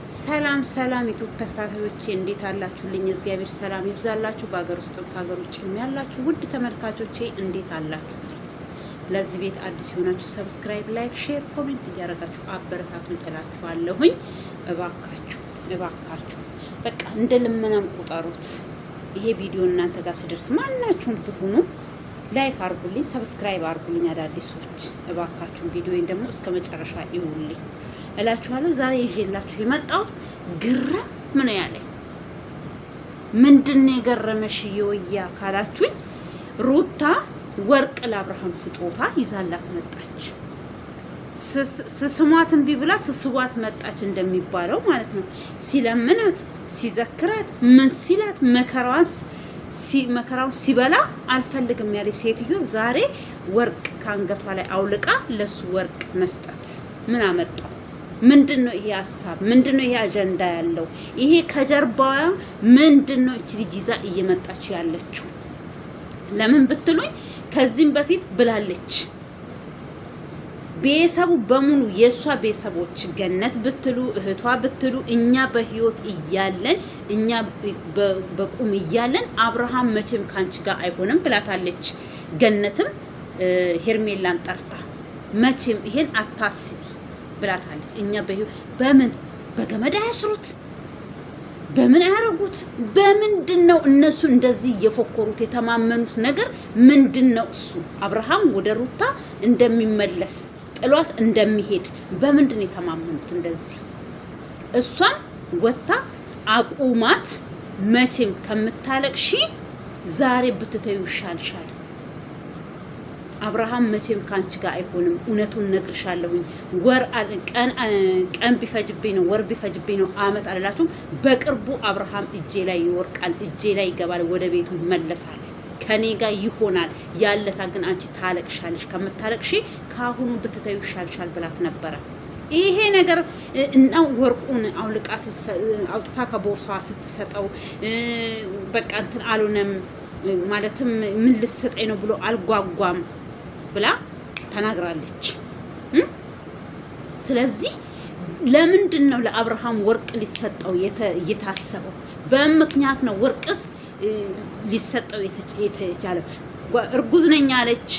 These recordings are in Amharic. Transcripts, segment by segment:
ሰላም ሰላም ዩቲዩብ ተከታታዮቼ እንዴት አላችሁልኝ? እግዚአብሔር ሰላም ይብዛላችሁ። በአገር ውስጥ ከሀገር ውጭ ያላችሁ ውድ ተመልካቾቼ እንዴት አላችሁልኝ? ለዚህ ቤት አዲስ የሆናችሁ ሰብስክራይብ፣ ላይክ፣ ሼር፣ ኮሜንት እያደረጋችሁ አበረታቱን እላችኋለሁኝ። እባካችሁ በቃ እንደ ልመናም ቁጠሩት። ይሄ ቪዲዮ እናንተ ጋር ሲደርስ ማናችሁም ትሁኑ ላይክ አርጉልኝ፣ ሰብስክራይብ አርጉልኝ። አዳዲሶች እባካችሁ ቪዲዮን ደግሞ እስከ መጨረሻ ይውልኝ እላችኋለሁ። ዛሬ ይዤላችሁ የመጣሁት ግርም ምን ያለኝ ምንድነው የገረመሽ የወያ ካላችሁኝ፣ ሩታ ወርቅ ለአብርሃም ስጦታ ይዛላት መጣች። ስስሟት እምቢ ብላ ስስዋት መጣች እንደሚባለው ማለት ነው። ሲለምናት ሲዘክራት ምን ሲላት መከራውን ሲበላ አልፈልግም ያለች ሴትዮ ዛሬ ወርቅ ከአንገቷ ላይ አውልቃ ለሱ ወርቅ መስጠት ምን አመጣው? ምንድነው ይሄ ሀሳብ? ምንድነው ይሄ አጀንዳ ያለው? ይሄ ከጀርባዋ ምንድነው እቺ ልጅ ይዛ እየመጣች ያለችው? ለምን ብትሉኝ ከዚህም በፊት ብላለች። ቤተሰቡ በሙሉ የሷ ቤተሰቦች ገነት ብትሉ እህቷ ብትሉ እኛ በህይወት እያለን እኛ በቁም እያለን አብርሃም መቼም ካንቺ ጋር አይሆንም ብላታለች። ገነትም ሄርሜላን ጠርታ መቼም ይሄን አታስቢ ብላታለች። እኛ በምን በገመድ አያስሩት፣ በምን አያረጉት? በምንድነው እነሱ እንደዚህ እየፎከሩት የተማመኑት ነገር ምንድነው? እሱ አብርሃም ወደ ሩታ እንደሚመለስ ጥሏት እንደሚሄድ በምንድነው የተማመኑት እንደዚህ? እሷም ወታ አቁማት፣ መቼም ከምታለቅሺ ዛሬ ብትተዩ ይሻልሻል። አብርሃም መቼም ካንቺ ጋር አይሆንም። እውነቱን ነግርሻለሁኝ። ቀን ቢፈጅብኝ ነው ወር ቢፈጅብኝ ነው አመት አላላችሁም። በቅርቡ አብርሃም እጄ ላይ ይወርቃል፣ እጄ ላይ ይገባል፣ ወደ ቤቱ ይመለሳል፣ ከኔ ጋር ይሆናል። ያለታ ግን አንቺ ታለቅሻለሽ። ከምታለቅሺ ካሁኑ ብትተዩ ይሻልሻል ብላት ነበረ። ይሄ ነገር እና ወርቁን አውጥታ ከቦርሳዋ ስትሰጠው በቃ እንትን አልሆነም ማለትም ምን ልትሰጠኝ ነው ብሎ አልጓጓም ብላ ተናግራለች። ስለዚህ ለምንድን ነው ለአብርሃም ወርቅ ሊሰጠው የታሰበው? በምክንያት ነው ወርቅስ ሊሰጠው የተቻለው? እርጉዝ ነኝ አለች።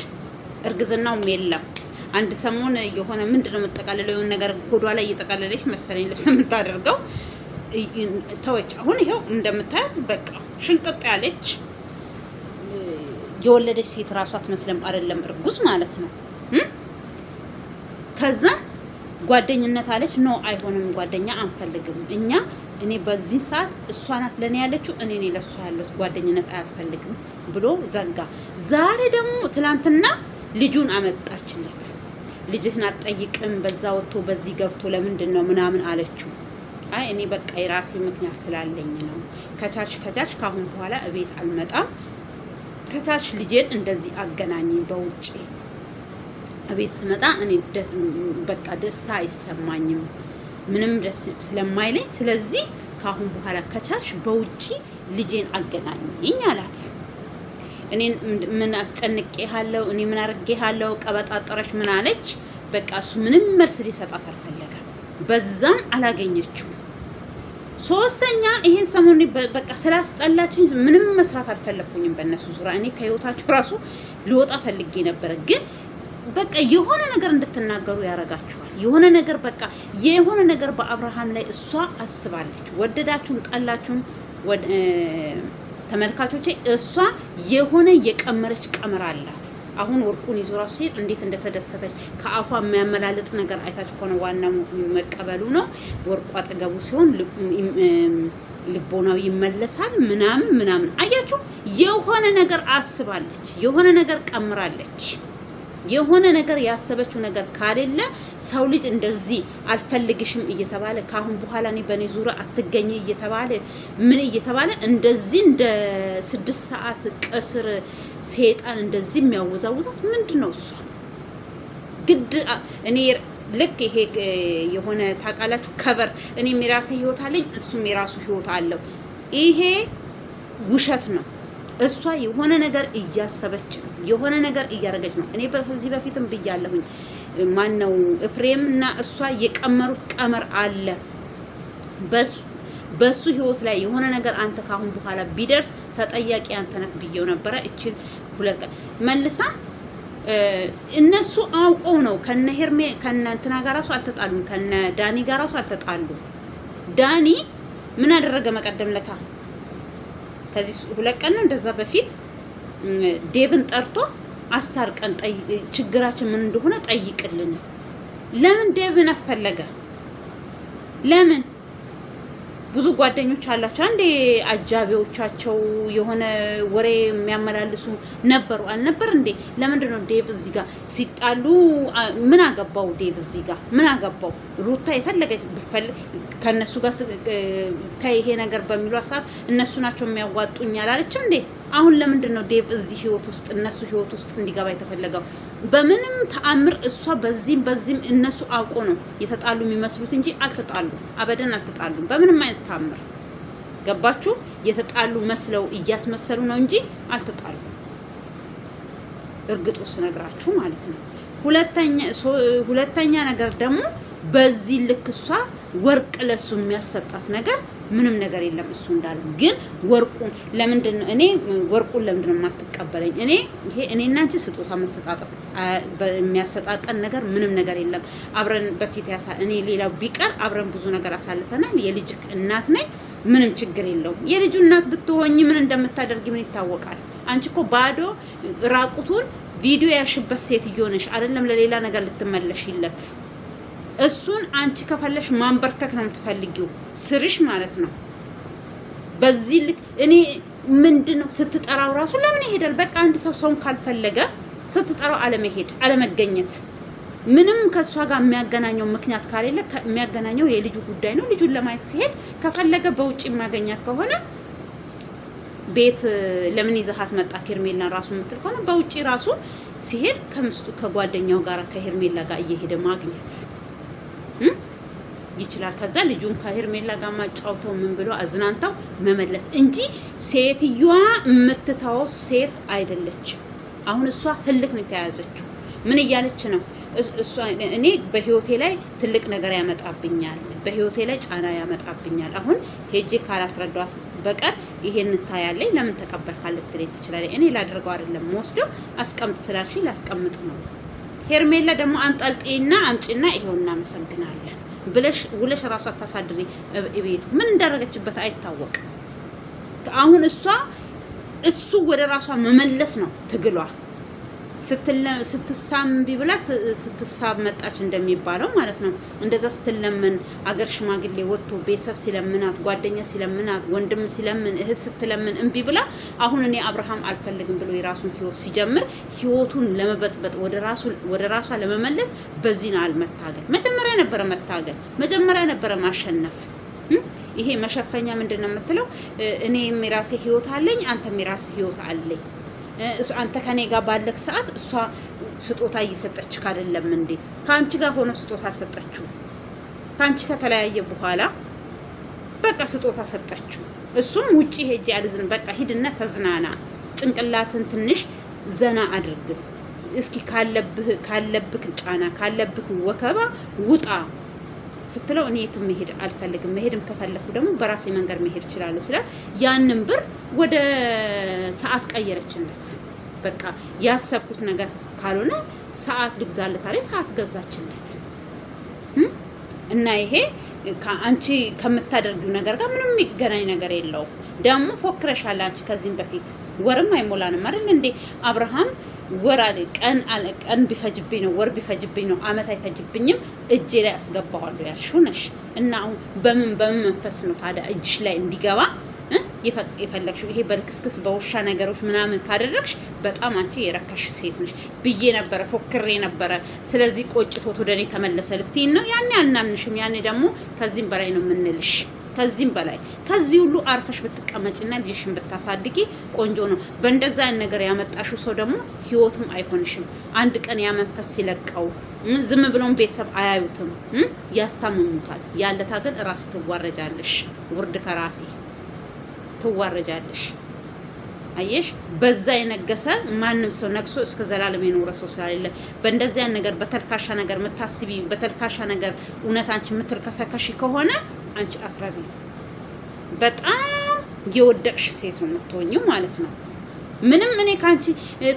እርግዝናውም የለም። አንድ ሰሞን የሆነ ምንድነው መጠቃለለው የሆነ ነገር ሆዷ ላይ እየጠቃለለች መሰለኝ ልብስ የምታደርገው ተወች። አሁን ይሄው እንደምታያት በቃ ሽንቅጥ ያለች የወለደች ሴት ራሷ አትመስለም። አይደለም እርጉዝ ማለት ነው። ከዛ ጓደኝነት አለች። ኖ አይሆንም፣ ጓደኛ አንፈልግም እኔ በዚህ ሰዓት እሷ ናት ለኔ ያለችው፣ እኔ ነኝ ለሷ ያለሁት፣ ጓደኝነት አያስፈልግም ብሎ ዘጋ። ዛሬ ደግሞ ትላንትና ልጁን አመጣችለት። ልጅህን አትጠይቅም፣ በዛ ወጥቶ በዚህ ገብቶ ለምንድን ነው ምናምን አለችው። አይ እኔ በቃ የራሴ ምክንያት ስላለኝ ነው። ከቻልሽ ካሁን በኋላ እቤት አልመጣም፣ ከቻልሽ ልጄን እንደዚህ አገናኝኝ በውጪ። እቤት ስመጣ እኔ በቃ ደስታ አይሰማኝም፣ ምንም ደስ ስለማይለኝ፣ ስለዚህ ካሁን በኋላ ከቻልሽ በውጪ ልጄን አገናኝኝ አላት። እኔ ምን አስጨንቄሃለሁ? እኔ ምን አርጌሃለሁ? ቀበጣጠረሽ ምን አለች? በቃ እሱ ምንም መልስ ሊሰጣት አልፈለገም። በዛም አላገኘችው። ሶስተኛ ይሄን ሰሞን በቃ ስላስጠላችኝ ምንም መስራት አልፈለኩኝም በእነሱ ዙሪያ። እኔ ከህይወታቸው ራሱ ሊወጣ ፈልጌ ነበረ፣ ግን በቃ የሆነ ነገር እንድትናገሩ ያረጋችኋል። የሆነ ነገር በአብርሃም ላይ እሷ አስባለች። ወደዳችሁም ጠላችሁም ተመልካቾቼ እሷ የሆነ የቀመረች ቀመር አላት። አሁን ወርቁን ይዞ ራሱ ሲሄድ እንዴት እንደተደሰተች ከአፏ የሚያመላልጥ ነገር አይታችሁ ከሆነ ዋናው መቀበሉ ነው። ወርቁ አጠገቡ ሲሆን ልቦናው ይመለሳል ምናምን አያችሁ። የሆነ ነገር አስባለች፣ የሆነ ነገር ቀምራለች። የሆነ ነገር ያሰበችው ነገር ካሌለ ሰው ልጅ እንደዚህ አልፈልግሽም እየተባለ ካሁን በኋላ እኔ በኔ ዙሪያ አትገኝ እየተባለ ምን እየተባለ እንደዚህ እንደ 6 ሰዓት ቀስር ሴጣን እንደዚህ የሚያወዛውዛት ምንድነው? እሷ ግድ እኔ ልክ ይሄ የሆነ ታውቃላችሁ ከበር እኔም የራሴ ህይወት አለኝ፣ እሱም የራሱ ህይወት አለው። ይሄ ውሸት ነው። እሷ የሆነ ነገር እያሰበች ነው፣ የሆነ ነገር እያደረገች ነው። እኔ በዚህ በፊትም ብያለሁኝ ማነው ኤፍሬም እና እሷ የቀመሩት ቀመር አለ። በሱ ህይወት ላይ የሆነ ነገር አንተ ካሁን በኋላ ቢደርስ ተጠያቂ አንተ ነህ ብዬው ነበረ። እቺን ሁለት ቀን መልሳ እነሱ አውቀው ነው ከነ እንትና ጋር ራሱ አልተጣሉም፣ ከነ ዳኒ ጋር ራሱ አልተጣሉም። ዳኒ ምን አደረገ መቀደም ለታ ከዚህ 2 ቀን ነው እንደዛ በፊት ዴቭን ጠርቶ አስታርቀን ችግራችን ምን እንደሆነ ጠይቅልን። ለምን ዴቭን አስፈለገ? ለምን? ብዙ ጓደኞች አላቸው አንዴ አጃቢዎቻቸው የሆነ ወሬ የሚያመላልሱ ነበሩ አልነበር እንዴ? ለምንድን ነው ዴቭ እዚህ ጋር ሲጣሉ ምን አገባው? ዴቭ እዚህ ጋር ምን አገባው? ሩታ የፈለገች ብፈልግ ከነሱ ጋር ከይሄ ነገር በሚሉ ሰዓት እነሱ ናቸው የሚያዋጡኝ አላለችም እንዴ? አሁን ለምንድን ነው ዴቭ እዚህ ህይወት ውስጥ እነሱ ህይወት ውስጥ እንዲገባ የተፈለገው? በምንም ተአምር እሷ በዚህም እነሱ አውቆ ነው የተጣሉ የሚመስሉት እንጂ አልተጣሉ፣ አበደን አልተጣሉም በምንም አይነት ተአምር። ገባችሁ? የተጣሉ መስለው እያስመሰሉ ነው እንጂ አልተጣሉ። እርግጡ ስነግራችሁ ማለት ነው። ሁለተኛ ነገር ደግሞ በዚህ ልክ እሷ ወርቅ ለሱ የሚያሰጣት ነገር ምንም ነገር የለም። እሱ እንዳለ ግን ወርቁን ለምንድን ነው ወርቁን ለምንድን ነው የማትቀበለኝ? እኔና አንቺ ስጦታ መሰጣጣት የሚያሰጣጠን ነገር ምንም ነገር የለም። አብረን በፊት እኔ ሌላው ቢቀር አብረን ብዙ ነገር አሳልፈናል። የልጅ እናት ነኝ፣ ምንም ችግር የለውም። የልጁ እናት ብትሆኚ ምን እንደምታደርጊ ምን ይታወቃል? አንቺ እኮ ባዶ ራቁቱን ቪዲዮ ያሽበት ሴትዮ ነሽ አይደለም ለሌላ ነገር ልትመለሽለት። እሱን አንቺ ከፈለሽ ማንበርከክ ነው የምትፈልጊው፣ ስርሽ ማለት ነው። በዚህ ልክ እኔ ምንድነው ስትጠራው ራሱ ለምን ይሄዳል? በቃ አንድ ሰውን ካልፈለገ ስትጠራው አለመሄድ አለመገኘት፣ ምንም ከሷ ጋር የሚያገናኘው ምክንያት ካሌለ የሚያገናኘው የልጁ ጉዳይ ነው። ልጁን ለማየት ሲሄድ ከፈለገ በውጭ የሚያገኛት ከሆነ ቤት ለምን ይዘሃት መጣ ሄርሜላን ራሱ የምትል ከሆነ በውጭ ራሱ ሲሄድ ከጓደኛው ጋር ከሄርሜላ ጋር እየሄደ ማግኘት ይችላል። ከዛ ልጁን ከሄርሜላ ጋር ማጫውተው ምን ብሎ አዝናንታው መመለስ እንጂ ሴትዮዋ የምትታው ሴት አይደለችም። አሁን እሷ ህልክ ነው የተያዘችው። ምን እያለች ነው? እኔ በህይወቴ ላይ ትልቅ ነገር ያመጣብኛል፣ በህይወቴ ላይ ጫና ያመጣብኛል። አሁን ሄጄ ካላስረዳት በቀር ይሄን ታያለኝ ለምን ተቀበልካል ልትለኝ ትችላለች። እኔ ላደርገው አይደለም ወስደው አስቀምጥ ስላልሽ ላስቀምጥ ነው። ሄርሜላ ደግሞ አንጠልጤና አምጪና ይሄው እናመሰግናለን ብለሽ ውለሽ ራሷ ታሳድሪ ቤቱ ምን እንዳደረገችበት አይታወቅም። አሁን እሱ ወደ ራሷ መመለስ ነው ትግሏ። ስትሳም ቢብላ ስትሳብ መጣች እንደሚባለው ማለት ነው። እንደዛ ስትለምን አገር ሽማግሌ ወጥቶ ቤተሰብ ሲለምናት፣ ጓደኛ ሲለምናት፣ ወንድም ሲለምን፣ እህት ስትለምን እምቢ ብላ አሁን እኔ አብርሃም አልፈልግም ብሎ የራሱን ህይወት ሲጀምር ህይወቱን ለመበጥበጥ ወደ ራሷ ለመመለስ በዚህ ነው አልመታገል። መጀመሪያ ነበረ መታገል፣ መጀመሪያ ነበረ ማሸነፍ። ይሄ መሸፈኛ ምንድነው የምትለው? እኔም የራሴ ህይወት አለኝ፣ አንተም የራሴ ህይወት አለኝ። አንተ ከኔ ጋር ባለክ ሰዓት እሷ ስጦታ እየሰጠች አይደለም እንዴ? ካንቺ ጋር ሆኖ ስጦታ አልሰጠችው። ካንቺ ከተለያየ በኋላ በቃ ስጦታ ሰጠችው። እሱም ውጪ ሄጂ አልዝን በቃ ሂድና ተዝናና፣ ጭንቅላትን ትንሽ ዘና አድርግ እስኪ፣ ካለብክ ጫና ካለብክ ወከባ ውጣ ስትለው እኔ የትም መሄድ አልፈልግም፣ መሄድም ከፈለኩ ደግሞ በራሴ መንገድ መሄድ እችላለሁ ስላት ያንን ብር ወደ ሰዓት ቀየረችለት። በቃ ያሰብኩት ነገር ካልሆነ ሰዓት ልግዛለት አለ፣ ሰዓት ገዛችለት። እና ይሄ አንቺ ከምታደርጊው ነገር ጋር ምንም የሚገናኝ ነገር የለውም። ደግሞ ፎክረሻል አንቺ ከዚህም በፊት ወርም አይሞላንም አይደል እንዴ? አብርሃም ወር አለ ቀን ቢፈጅብኝ ነው ወር ቢፈጅብኝ ነው አመት አይፈጅብኝም እጄ ላይ አስገባዋለሁ ያልሽው ነሽ። እና በምን መንፈስ ነው ታዲያ እጅሽ ላይ እንዲገባ የፈለግሽው? ይሄ በልክስክስ በውሻ ነገሮች ምናምን ካደረግሽ በጣም አንቺ የረከሽ ሴት ነሽ ብዬ ነበረ፣ ፎክሬ ነበረ። ስለዚህ ቆጭቶት ወደ እኔ ተመለሰ ልትይን ነው? ያኔ አናምንሽም። ያኔ ደግሞ ከዚህም በላይ ነው የምንልሽ። ከዚህም በላይ ከዚህ ሁሉ አርፈሽ ብትቀመጭና ልጅሽን ብታሳድጊ ቆንጆ ነው። በእንደዛ ነገር ያመጣሽው ሰው ደግሞ ህይወትም አይሆንሽም። አንድ ቀን ያ መንፈስ ሲለቀው ዝም ብሎም ቤተሰብ አያዩትም፣ ያስታምሙታል። ያለታ ግን ራስ ትዋረጃለሽ። ውርድ ከራሴ ትዋረጃለሽ። አየሽ በዛ የነገሰ ማንም ሰው ነግሶ እስከ ዘላለም የኖረ ሰው ስላለ በእንደዚያ ነገር በተልካሻ ነገር መታስቢ በተልካሻ ነገር እውነት አንቺ የምትልከሰከሽ ከሆነ አንቺ አትረቢ። በጣም የወደቅሽ ሴት ነው የምትሆኚው ማለት ነው። ምንም እኔ ካንቺ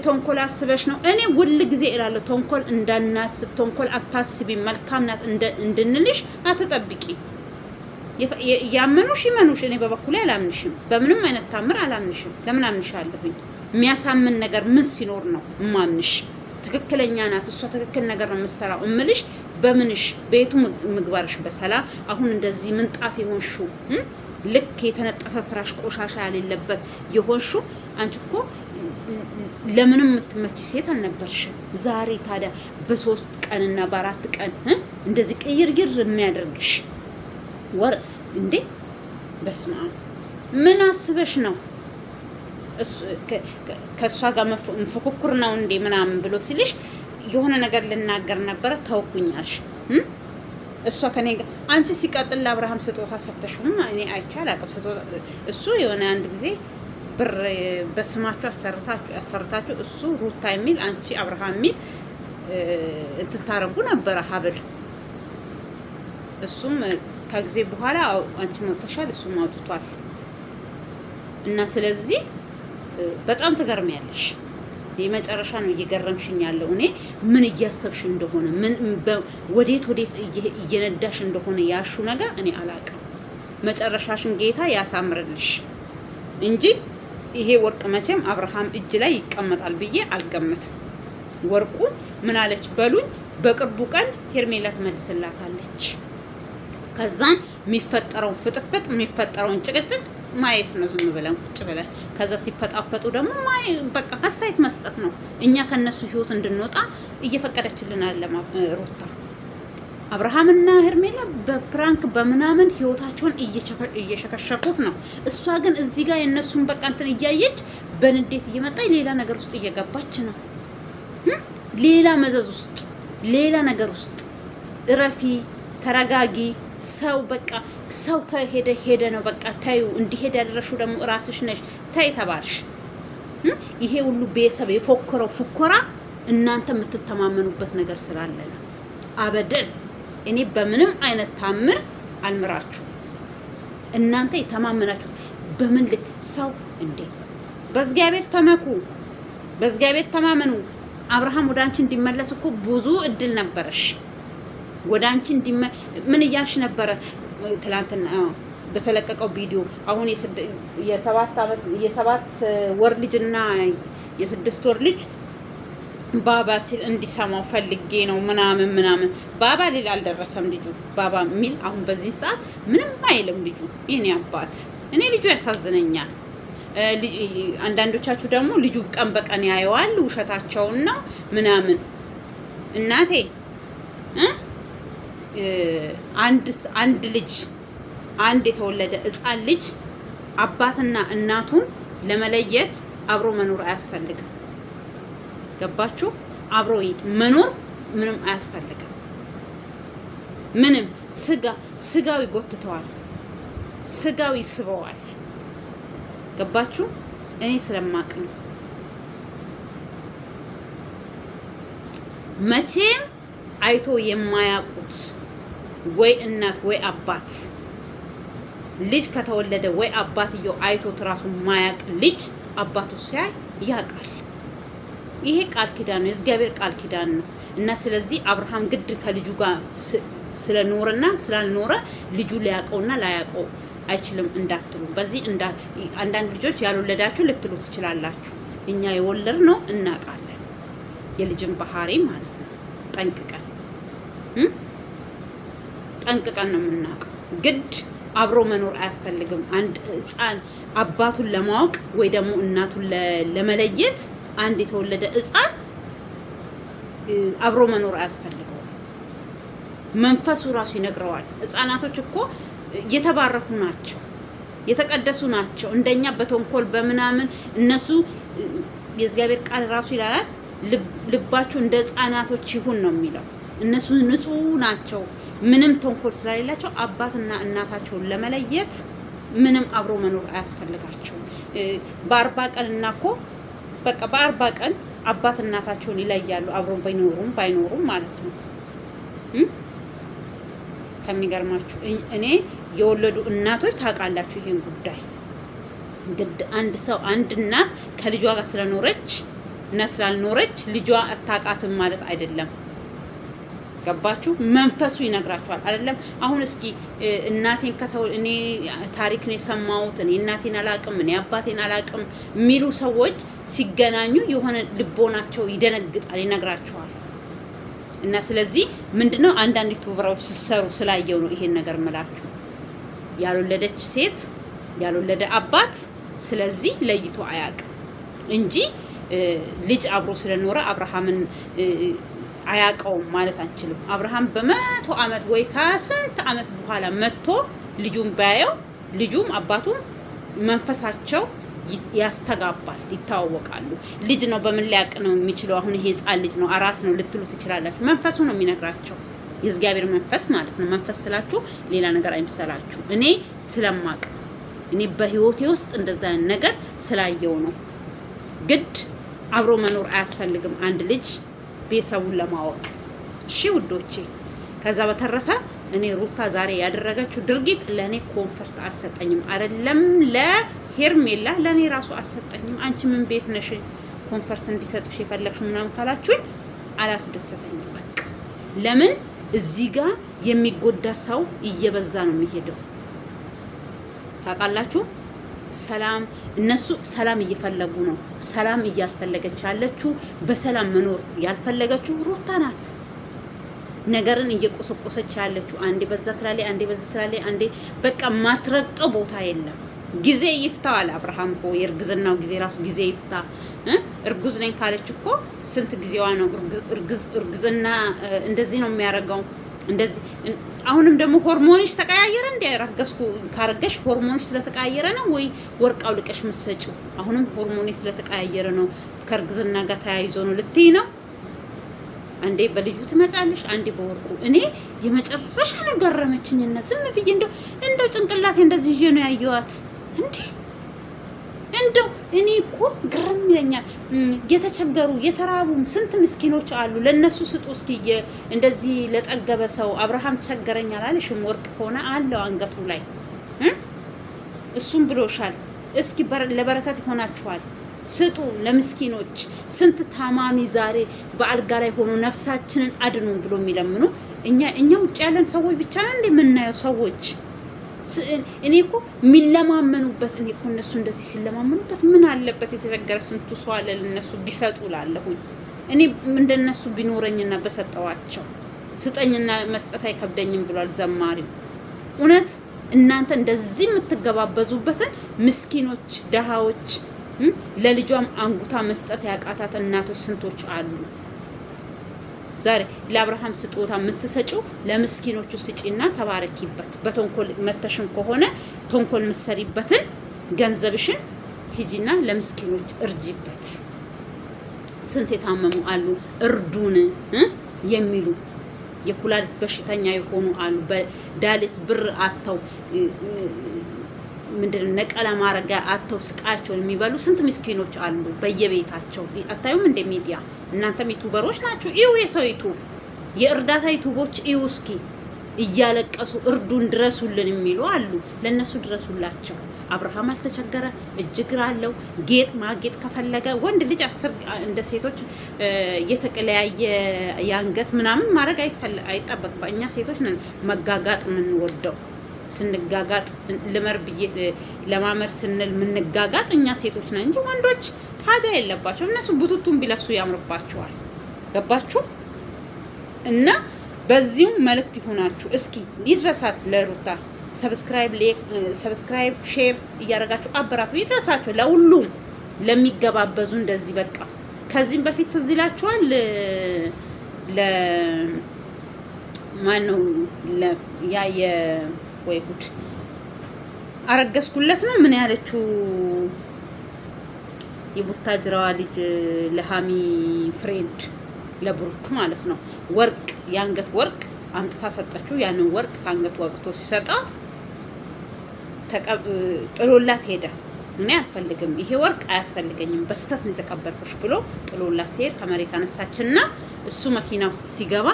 ተንኮል አስበሽ ነው። እኔ ሁሉ ጊዜ እላለሁ ተንኮል እንዳናስብ፣ ተንኮል አታስቢ፣ መልካም ናት እንድንልሽ አትጠብቂ። ያመኑሽ ይመኑሽ። እኔ በበኩሌ አላምንሽም፣ በምንም አይነት ታምር አላምንሽም። ለምን አምንሻለሁኝ? የሚያሳምን ነገር ምን ሲኖር ነው እማምንሽ? ትክክለኛ ናት እሷ፣ ትክክል ነገር ነው የምትሰራው እምልሽ በምንሽ? ቤቱ ምግባርሽ በሰላም አሁን እንደዚህ ምንጣፍ የሆንሽው ልክ የተነጠፈ ፍራሽ ቆሻሻ ያሌለበት የሆንሽው አንቺ እኮ ለምንም የምትመች ሴት አልነበርሽም። ዛሬ ታዲያ በ3 ቀንና በ4 ቀን እንደዚህ ቅይርይር የሚያደርግሽ ወር እንዴ! በስመ አብ ምን አስበሽ ነው? ከእሷ ጋር መፎክኩር ነው እንዴ ምናምን ብሎ ሲልሽ የሆነ ነገር ልናገር ነበረ ተውኩኛልሽ። እሷ ከኔ ጋር አንቺ ሲቀጥል ለአብርሃም ስጦታ ሰተሽውም እኔ አይቼ አላውቅም። ስጦታ እሱ የሆነ አንድ ጊዜ ብር በስማችሁ አሰርታችሁ እሱ ሩታ የሚል አንቺ አብርሃም የሚል እንትን ታረጉ ነበረ ሀብል። እሱም ከጊዜ በኋላ አንቺ መውጣሻል እሱም አውጥቷል። እና ስለዚህ በጣም ትገርሚያለሽ። የመጨረሻ ነው እየገረምሽኝ ያለው። እኔ ምን እያሰብሽ እንደሆነ ምን ወዴት እየነዳሽ እንደሆነ ያሹ ነገር እኔ አላውቅም። መጨረሻሽን ጌታ ያሳምርልሽ እንጂ ይሄ ወርቅ መቼም አብርሃም እጅ ላይ ይቀመጣል ብዬ አልገምትም። ወርቁ ምን አለች በሉኝ፣ በቅርቡ ቀን ሄርሜላ ትመልስላታለች። ከዛን የሚፈጠረውን ፍጥፍጥ የሚፈጠረውን ጭቅጭቅ ማየት ነው ዝም ብለን ቁጭ ብለን። ከዛ ሲፈጣፈጡ ደግሞ በቃ አስተያየት መስጠት ነው። እኛ ከነሱ ህይወት እንድንወጣ እየፈቀደችልን አለ ሩታ። አብርሃምና ሄርሜላ በፕራንክ በምናምን ህይወታቸውን እየሸከሸኩት ነው። እሷ ግን እዚህ ጋር የነሱን በቃ እንትን እያየች በንዴት እየመጣች ሌላ ነገር ውስጥ እየገባች ነው። ሌላ መዘዝ ውስጥ ሌላ ነገር ውስጥ። እረፊ፣ ተረጋጊ። ሰው በቃ ሰው ሄደ ነው በቃ ታዩ። እንዲሄድ ያደረሽው ደግሞ ራስሽ ነሽ። ታይ ተባልሽ። ይሄ ሁሉ ቤተሰብ የፎከረው ፉከራ እናንተ የምትተማመኑበት ነገር ስላለ ነው። አበደን እኔ በምንም አይነት ታምር አልምራችሁ። እናንተ የተማመናችሁት በምን ልክ ሰው እንዴ? በእግዚአብሔር ተመኩ፣ በእግዚአብሔር ተማመኑ። አብርሃም ወደ አንቺ እንዲመለስ እኮ ብዙ እድል ነበረሽ። ወደ አንቺ ምን እያልሽ ነበረ? ትላንትና በተለቀቀው ቪዲዮ አሁን የ7 ወር ልጅና የ6 ወር ልጅ ባባ ሲል እንዲሰማው ፈልጌ ነው ምናምን ባባ ሊል አልደረሰም ልጁ። ባባ ሚል አሁን በዚህ ሰዓት ምንም አይልም ልጁ። የኔ አባት እኔ ልጁ ያሳዝነኛል። አንዳንዶቻችሁ ደግሞ ልጁ ቀን በቀን ያየዋል ውሸታቸውን ነው ምናምን። እናቴ አንድ ልጅ አንድ የተወለደ ሕፃን ልጅ አባትና እናቱን ለመለየት አብሮ መኖር አያስፈልግም። ገባችሁ? አብሮ መኖር ምንም አያስፈልግም። ምንም ስጋዊ ጎትተዋል፣ ስጋዊ ስበዋል። ገባችሁ? እኔ ስለማቅ ነው። መቼም አይቶ የማያውቁት ወይ እናት ወይ አባት ልጅ ከተወለደ ወይ አባትየው አይቶት ራሱ ማያቅ ልጅ አባቱ ሲያይ ያውቃል። ይሄ ቃል ኪዳን ነው፣ የእግዚአብሔር ቃል ኪዳን ነው። እና ስለዚህ አብርሃም ግድ ከልጁ ጋር ስለኖረና ስላልኖረ ልጁ ሊያውቀውና ላያውቀው አይችልም እንዳትሉ። በዚህ አንዳንድ ልጆች ያልወለዳችሁ ልትሉ ትችላላችሁ። እኛ የወለድ ነው እናውቃለን፣ የልጅን ባህሪ ማለት ነው። ጠንቅቀን ነው የምናውቀው። ግድ አብሮ መኖር አያስፈልግም። አንድ ሕፃን አባቱን ለማወቅ ወይ ደግሞ እናቱን ለመለየት አንድ የተወለደ ሕፃን አብሮ መኖር አያስፈልገውም። መንፈሱ ራሱ ይነግረዋል። ሕፃናቶች እኮ የተባረኩ ናቸው፣ የተቀደሱ ናቸው። እንደኛ በተንኮል በምናምን እነሱ የእግዚአብሔር ቃል ራሱ ይላል ልባችሁ እንደ ሕፃናቶች ይሁን ነው የሚለው። እነሱ ንጹህ ናቸው፣ ምንም ተንኮል ስለሌላቸው አባትና እናታቸውን ለመለየት ምንም አብሮ መኖር አያስፈልጋቸውም። በ40 ቀንና እኮ በቃ በ40 ቀን አባት እናታቸውን ይለያሉ፣ አብረው ባይኖሩም ማለት ነው። ከሚገርማችሁ እኔ የወለዱ እናቶች ታውቃላችሁ ይሄን ጉዳይ። ግድ አንድ እናት ከልጇ ጋር ስለኖረች እና ስላልኖረች ልጇ አታውቃትም ማለት አይደለም። ገባችሁ? መንፈሱ ይነግራችኋል አይደለም? አሁን እስኪ እናቴን እኔ ታሪክ ነው የሰማሁት፣ እኔ እናቴን አላቅም፣ እኔ አባቴን አላቅም የሚሉ ሰዎች ሲገናኙ የሆነ ልቦናቸው ይደነግጣል፣ ይነግራችኋል። እና ስለዚህ ምንድነው አንዳንድ ዩቲዩበሮች ሲሰሩ ስላየው ነው ይሄን ነገር ምላችሁ። ያልወለደች ሴት ያልወለደ አባት ስለዚህ ለይቶ አያውቅም እንጂ ልጅ አብሮ ስለኖረ አብርሃምን አያውቀውም ማለት አንችልም። አብርሃም በ100 ዓመት ወይ ከስንት ዓመት በኋላ መጥቶ ልጁን ባየው ልጁም አባቱም መንፈሳቸው ያስተጋባል፣ ይታወቃሉ። ልጅ ነው በምን ሊያውቅ ነው የሚችለው? አሁን ይሄ ሕፃን ልጅ ነው አራስ ነው ልትሉ ትችላላችሁ። መንፈሱ ነው የሚነግራቸው፣ የእግዚአብሔር መንፈስ ማለት ነው። መንፈስ ስላችሁ ሌላ ነገር አይምሰላችሁ። እኔ ስለማቅ እኔ በህይወቴ ውስጥ እንደዛ ነገር ስላየው ነው። ግድ አብሮ መኖር አያስፈልግም አንድ ልጅ ቤተሰቡን ለማወቅ። እሺ ውዶቼ፣ ከዛ በተረፈ እኔ ሩታ ዛሬ ያደረገችው ድርጊት ለኔ ኮንፈርት አልሰጠኝም። አይደለም ለሄርሜላ ለኔ ራሱ አልሰጠኝም። አንቺ ምን ቤት ነሽ ኮንፈርት እንዲሰጥሽ የፈለግሽው ምናምን ካላችሁኝ አላስደሰተኝም። በቃ ለምን እዚህ ጋር የሚጎዳ ሰው እየበዛ ነው የሚሄደው ታውቃላችሁ። ሰላም እነሱ ሰላም እየፈለጉ ነው። ሰላም እያልፈለገች ያለችው በሰላም መኖር ያልፈለገችው ሩታ ናት። ነገርን እየቆሰቆሰች ያለችው አንዴ በዛ ትላለች፣ አንዴ በዛ ትላለች፣ አንዴ በቃ ማትረግጠው ቦታ የለም። ጊዜ ይፍታ አለ አብርሃም እኮ የእርግዝናው ጊዜ ራሱ ጊዜ ይፍታ። እርጉዝ ነኝ ካለች እኮ ስንት ጊዜዋ ነው? እርግዝና እንደዚህ ነው የሚያደርገው። እንደዚህ አሁንም ደግሞ ሆርሞንሽ ተቀያየረ እንዴ? ያረገዝኩ ካረገሽ ሆርሞንሽ ስለተቀያየረ ነው ወይ ወርቅ አውልቀሽ መሰጪው? አሁንም ሆርሞንሽ ስለተቀያየረ ነው ከእርግዝና ጋር ተያይዞ ነው ልትይ ነው? አንዴ በልጁ ትመጫለሽ፣ አንዴ በወርቁ። እኔ የመጨረሻ ነው ገረመችኝና ዝም ብዬ እንደው ጭንቅላቴ እንደዚህ ይዤ ነው ያየዋት። እንደው እኔ እኮ ግርም ይለኛል። የተቸገሩ የተራቡ ስንት ምስኪኖች አሉ። ለነሱ ስጡ እስኪ። እንደዚህ ለጠገበ ሰው አብርሃም ቸገረኝ አላለሽም? ወርቅ ከሆነ አለው አንገቱ ላይ እሱም ብሎሻል። እስኪ ለበረከት ይሆናችኋል፣ ስጡ ለምስኪኖች። ስንት ታማሚ ዛሬ በአልጋ ላይ ሆኖ ነፍሳችንን አድኑን ብሎ የሚለምኑ እኛ ውጭ ያለን ሰዎች ብቻ ነን እንደምናየው ሰዎች። እኔ እኮ የሚለማመኑበት እኔ እኮ እነሱ እንደዚህ ሲለማመኑበት ምን አለበት? የተቸገረ ስንቱ ሰው አለ ለነሱ ቢሰጡ ላለሁኝ። እኔ እንደነሱ ቢኖረኝና በሰጠዋቸው። ስጠኝና መስጠት አይከብደኝም ብሏል ዘማሪው። እውነት እናንተ እንደዚህ የምትገባበዙበትን ምስኪኖች ደሃዎች ለልጇም አንጉታ መስጠት ያቃታት እናቶች ስንቶች አሉ። ዛሬ ለአብርሃም ስጦታ የምትሰጪው ለምስኪኖቹ ስጪና ተባረኪበት። በተንኮል መተሽን ከሆነ ተንኮል ምሰሪበትን ገንዘብሽን ሂጂና ለምስኪኖች እርጂበት። ስንት የታመሙ አሉ እርዱን የሚሉ የኩላሊት በሽተኛ የሆኑ አሉ። በዳሌስ ብር አተው ምንድን ነቀላ ማረጋ አተው ስቃያቸውን የሚበሉ ስንት ምስኪኖች አሉ በየቤታቸው። አታዩም? እንደ ሚዲያ እናንተም ዩቲዩበሮች ናችሁ። እዩ የሰው ዩቲዩብ የእርዳታ ዩቲዩቦች እዩ እስኪ። እያለቀሱ እርዱን ድረሱልን የሚሉ አሉ። ለነሱ ድረሱላቸው። አብርሃም አልተቸገረ፣ እጅግር አለው። ጌጥ ማጌጥ ከፈለገ ወንድ ልጅ 10 እንደ ሴቶች የተቀለያየ ያንገት ምናምን ማድረግ አይጠበቅባ። እኛ ሴቶች ነን መጋጋጥ የምንወደው። ስንጋጋጥ ልመር ብዬ ለማመር ስንል ምንጋጋጥ እኛ ሴቶች ነን እንጂ ወንዶች ሀጃ የለባቸው። እነሱ ቡቱቱን ቢለብሱ ያምርባቸዋል። ገባችሁ? እና በዚሁም መልእክት ይሆናችሁ። እስኪ ይድረሳት ለሩታ ሰብስክራይብ ሼር እያደረጋችሁ አበራቱ። ይድረሳችሁ ለሁሉም ለሚገባበዙ እንደዚህ በቃ። ከዚህም በፊት ትዝ ይላችኋል ማነው ወይ ጉድ አረገዝኩለት ነው ምን ያለችው የቡታጅራዋ ልጅ ለሃሚ ፍሬንድ ለብሩክ ማለት ነው። ወርቅ የአንገት ወርቅ አምጥታ ሰጠችው። ያንን ወርቅ ከአንገቱ ወጥቶ ሲሰጣት ጥሎላት ሄደ። እኔ አልፈልግም፣ ይሄ ወርቅ አያስፈልገኝም፣ በስተት ነው የተቀበልኩሽ ብሎ ጥሎላት ሲሄድ ከመሬት አነሳችና እሱ መኪና ውስጥ ሲገባ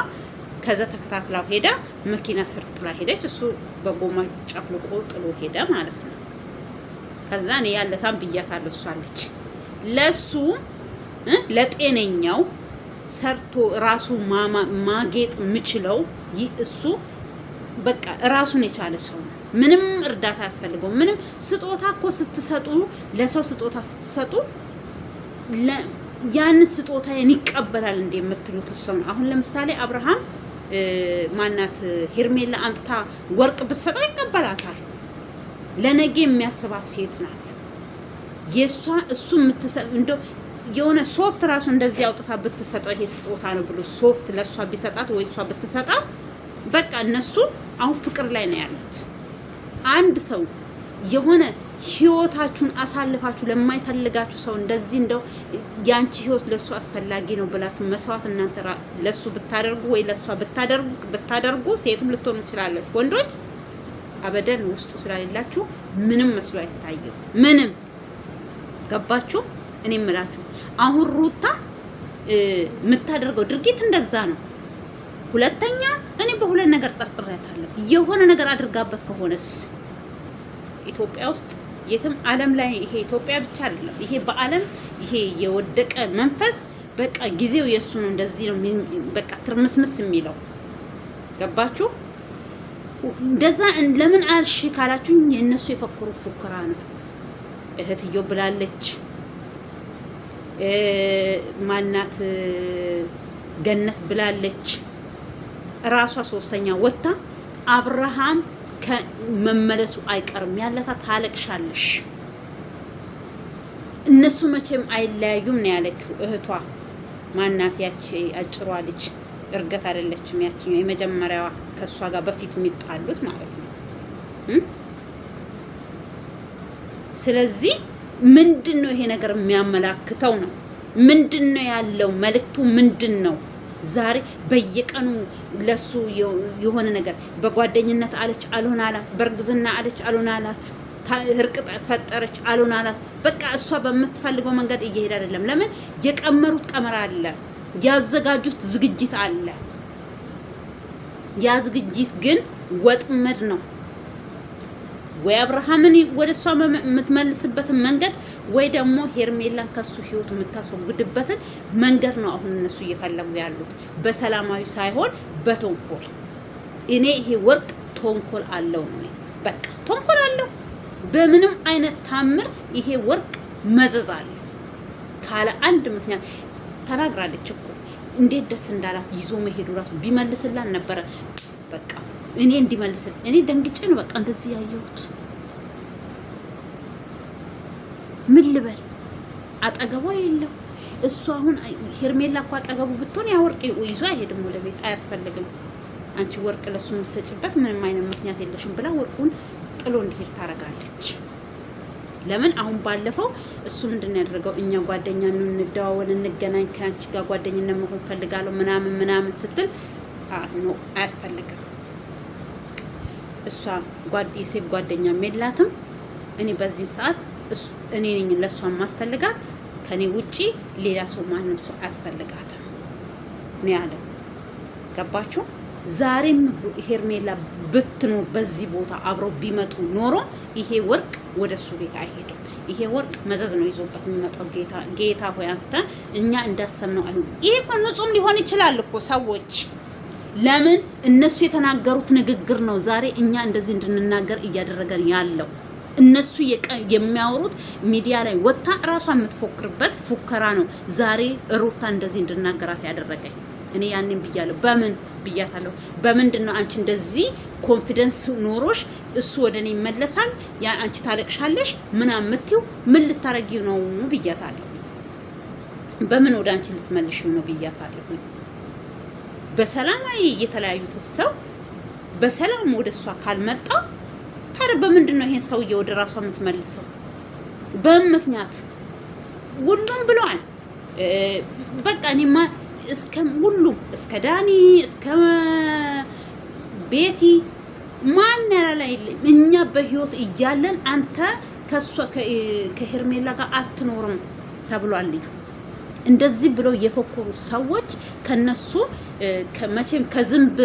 ከዛ ተከታትላው ሄዳ መኪና ስር ጥላ ሄደች። እሱ በጎማ ጨፍልቆ ጥሎ ሄደ ማለት ነው። ከዛ እኔ ያለታም ብያታለሁ። እሷ አለች ለሱ ለጤነኛው ሰርቶ ራሱ ማጌጥ የምችለው እሱ በቃ ራሱን የቻለ ሰው ነው። ምንም እርዳታ ያስፈልገው ምንም ስጦታ እኮ ስትሰጡ ለሰው ስጦታ ስትሰጡ ያን ስጦታ ይቀበላል እንደ የምትሉት ሰው ነው። አሁን ለምሳሌ አብርሃም ማናት ሄርሜላ አንጥታ ወርቅ ብትሰጠው ይቀበላታል። ለነገ የሚያስባት ሴት ናት። የሷ እሱ እንደው የሆነ ሶፍት ራሱ እንደዚህ አውጥታ ብትሰጠው ይሄ ስጦታ ነው ብሎ ሶፍት ለሷ ቢሰጣት ወይ እሷ ብትሰጣ በቃ እነሱ አሁን ፍቅር ላይ ነው ያሉት። አንድ ሰው የሆነ ህይወታችሁን አሳልፋችሁ ለማይፈልጋችሁ ሰው እንደዚህ እንደው ያንቺ ህይወት ለሱ አስፈላጊ ነው ብላችሁ መስዋዕት እናንተ ለሱ ብታደርጉ ወይ ለሷ ብታደርጉ ሴትም ልትሆኑ ይችላልች ወንዶች አበደን ውስጡ ስላሌላችሁ ምንም መስሎ አይታየው። ምንም ገባችሁ? እኔ እምላችሁ አሁን ሩታ የምታደርገው ድርጊት እንደዛ ነው። ሁለተኛ እኔ በሁለት ነገር ጠርጥሬያታለሁ። የሆነ ነገር አድርጋበት ከሆነስ ኢትዮጵያ ውስጥ የትም ዓለም ላይ ይሄ ኢትዮጵያ ብቻ አይደለም፣ ይሄ በዓለም ይሄ የወደቀ መንፈስ በቃ ጊዜው የሱ ነው። እንደዚህ ነው በቃ ትርምስምስ የሚለው ገባችሁ? እንደዛ ለምን አልሽ ካላችሁኝ የነሱ የፈከሩ ፉከራ ነው። እህትዮ ብላለች ማናት ገነት ብላለች። ራሷ ሶስተኛ ወጣ አብርሃም ከመመለሱ አይቀርም ያለታ ታለቅሻለሽ፣ እነሱ መቼም አይለያዩም ነው ያለችው እህቷ ማናት ያቺ አጭሯ ልጅ እርገት አይደለችም ያቺኛው የመጀመሪያዋ ከሷ ጋር በፊት የሚጣሉት ማለት ነው። ስለዚህ ምንድነው ይሄ ነገር የሚያመላክተው ነው? ምንድነው ያለው መልእክቱ ምንድነው? ዛሬ በየቀኑ ለሱ የሆነ ነገር በጓደኝነት አለች አልሆነ አላት፣ በእርግዝና አለች አልሆነ አላት፣ እርቅ ፈጠረች አልሆነ አላት። በቃ እሷ በምትፈልገው መንገድ እየሄደ አይደለም። ለምን የቀመሩት ቀመር አለ፣ ያዘጋጁት ዝግጅት አለ። ያ ዝግጅት ግን ወጥመድ ነው። ወይ አብርሃምን ወደ እሷ የምትመልስበትን መንገድ ወይ ደግሞ ሄርሜላን ከሱ ህይወት የምታስወግድበትን መንገድ ነው አሁን እነሱ እየፈለጉ ያሉት፣ በሰላማዊ ሳይሆን በተንኮል። እኔ ይሄ ወርቅ ተንኮል አለው ነው፣ በቃ ተንኮል አለው። በምንም አይነት ታምር ይሄ ወርቅ መዘዝ አለው ካለ አንድ ምክንያት ተናግራለች እኮ። እንዴት ደስ እንዳላት ይዞ መሄዱ ራሱ ቢመልስላን ነበረ። በቃ እኔ እንዲመልስል እኔ ደንግጬ ነው በቃ እንደዚህ ያየሁት። ምን ልበል? አጠገቧ የለም እሱ። አሁን ሄርሜላ እኮ አጠገቡ ብትሆን ያ ወርቅ ይዞ አይሄድም ወደ ቤት፣ አያስፈልግም። አንቺ ወርቅ ለሱ የምትሰጭበት ምንም አይነት ምክንያት የለሽም ብላ ወርቁን ጥሎ እንዲሄድ ታረጋለች። ለምን አሁን ባለፈው እሱ ምንድነው ያደረገው? እኛ ጓደኛ ነው እንደዋወል እንገናኝ፣ ከአንቺ ጋር ጓደኝነት መሆን ፈልጋለሁ ምናምን ስትል ነው አያስፈልግም። እሷ የሴት ጓደኛ የላትም። እኔ በዚህ ሰዓት እኔ ነኝ ለሷ ማስፈልጋት፣ ከኔ ውጪ ሌላ ሰው ማንም ሰው አያስፈልጋትም ነው ያለው። ገባችሁ? ዛሬም ሄርሜላ ብትኖር በዚህ ቦታ አብረው ቢመጡ ኖሮ ይሄ ወርቅ ወደሱ ቤት አይሄድም። ይሄ ወርቅ መዘዝ ነው ይዞበት የሚመጣው። ጌታ ሆይ አንተ እኛ እንዳሰብነው አይሁን። ይሄ እኮ ንጹም ሊሆን ይችላል እኮ ሰዎች ለምን እነሱ የተናገሩት ንግግር ነው ዛሬ እኛ እንደዚህ እንድንናገር እያደረገን ያለው። እነሱ የሚያወሩት ሚዲያ ላይ ወጣ ራሷ የምትፎክርበት ፉከራ ነው ዛሬ ሩታ እንደዚህ እንድናገራት ያደረገኝ። እኔ ያንን ብያለሁ። በምን ብያታለሁ? በምንድነው አንቺ እንደዚህ ኮንፊደንስ ኖሮሽ እሱ ወደኔ ይመለሳል ያ አንቺ ታለቅሻለሽ ምናምን የምትይው ምን ልታረጊው ነው ብያታለሁ። በምን ወደ አንቺ ልትመልሺው ነው ብያታለሁ። በሰላማዊ የተለያዩት ሰው በሰላም ወደ እሷ ካልመጣ ታዲያ በምንድነው ይሄን ሰውዬ ወደ ራሷ የምትመልሰው? በምን ምክንያት? ሁሉም ብለዋል። በቃ እኔማ ሁሉም እስከ ዳኒ እስከ ቤቲ ማን ያላላ የለም። እኛ በህይወት እያለን አንተ ከሄርሜላ ጋር አትኖርም ተብሏል ልጁ። እንደዚህ ብለው የፈከሩ ሰዎች ከነሱ መቼም ከዝንብ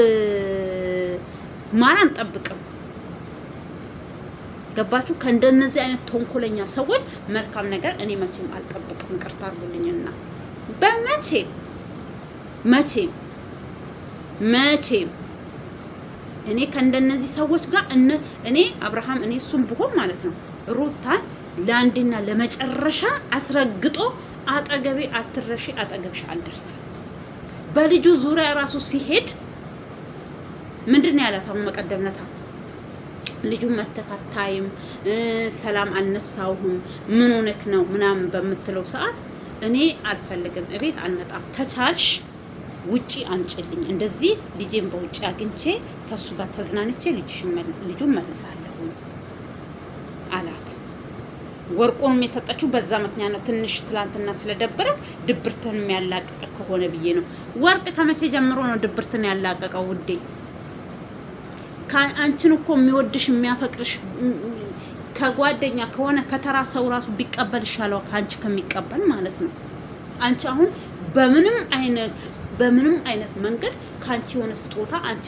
ማር አንጠብቅም። ገባችሁ? ከእንደነዚህ አይነት ተንኮለኛ ሰዎች መልካም ነገር እኔ መቼም አልጠብቅም። ይቅርታ አድርጉልኝና በመቼም መቼም እኔ ከእንደነዚህ ሰዎች ጋር እኔ አብርሃም እኔ እሱም ብሆን ማለት ነው ሩታን ለአንዴና ለመጨረሻ አስረግጦ አጠገቤ አትረሺ፣ አጠገብሽ አልደርስም። በልጁ ዙሪያ ራሱ ሲሄድ ምንድን ነው ያላት? አሁን መቀደምነታ ልጁ መተካታይም ሰላም አልነሳውህም ምን ሆነክ ነው ምናምን በምትለው ሰዓት እኔ አልፈልግም፣ እቤት አልመጣም፣ ከቻልሽ ውጪ አምጪልኝ፣ እንደዚህ ልጄን በውጪ አግኝቼ ከሱ ጋር ተዝናንቼ ልጁን መልሳለሁ አላት። ወርቁንም የሰጠችው በዛ ምክንያት ነው። ትንሽ ትላንትና ስለደበረክ ድብርትን የሚያላቀቅ ከሆነ ብዬ ነው። ወርቅ ከመቼ ጀምሮ ነው ድብርትን ያላቀቀው ውዴ? አንቺን እኮ የሚወድሽ የሚያፈቅርሽ ከጓደኛ ከሆነ ከተራ ሰው ራሱ ቢቀበል ይሻለው ከአንቺ ከሚቀበል ማለት ነው። አንቺ አሁን በምንም አይነት መንገድ ካንቺ የሆነ ስጦታ አንቺ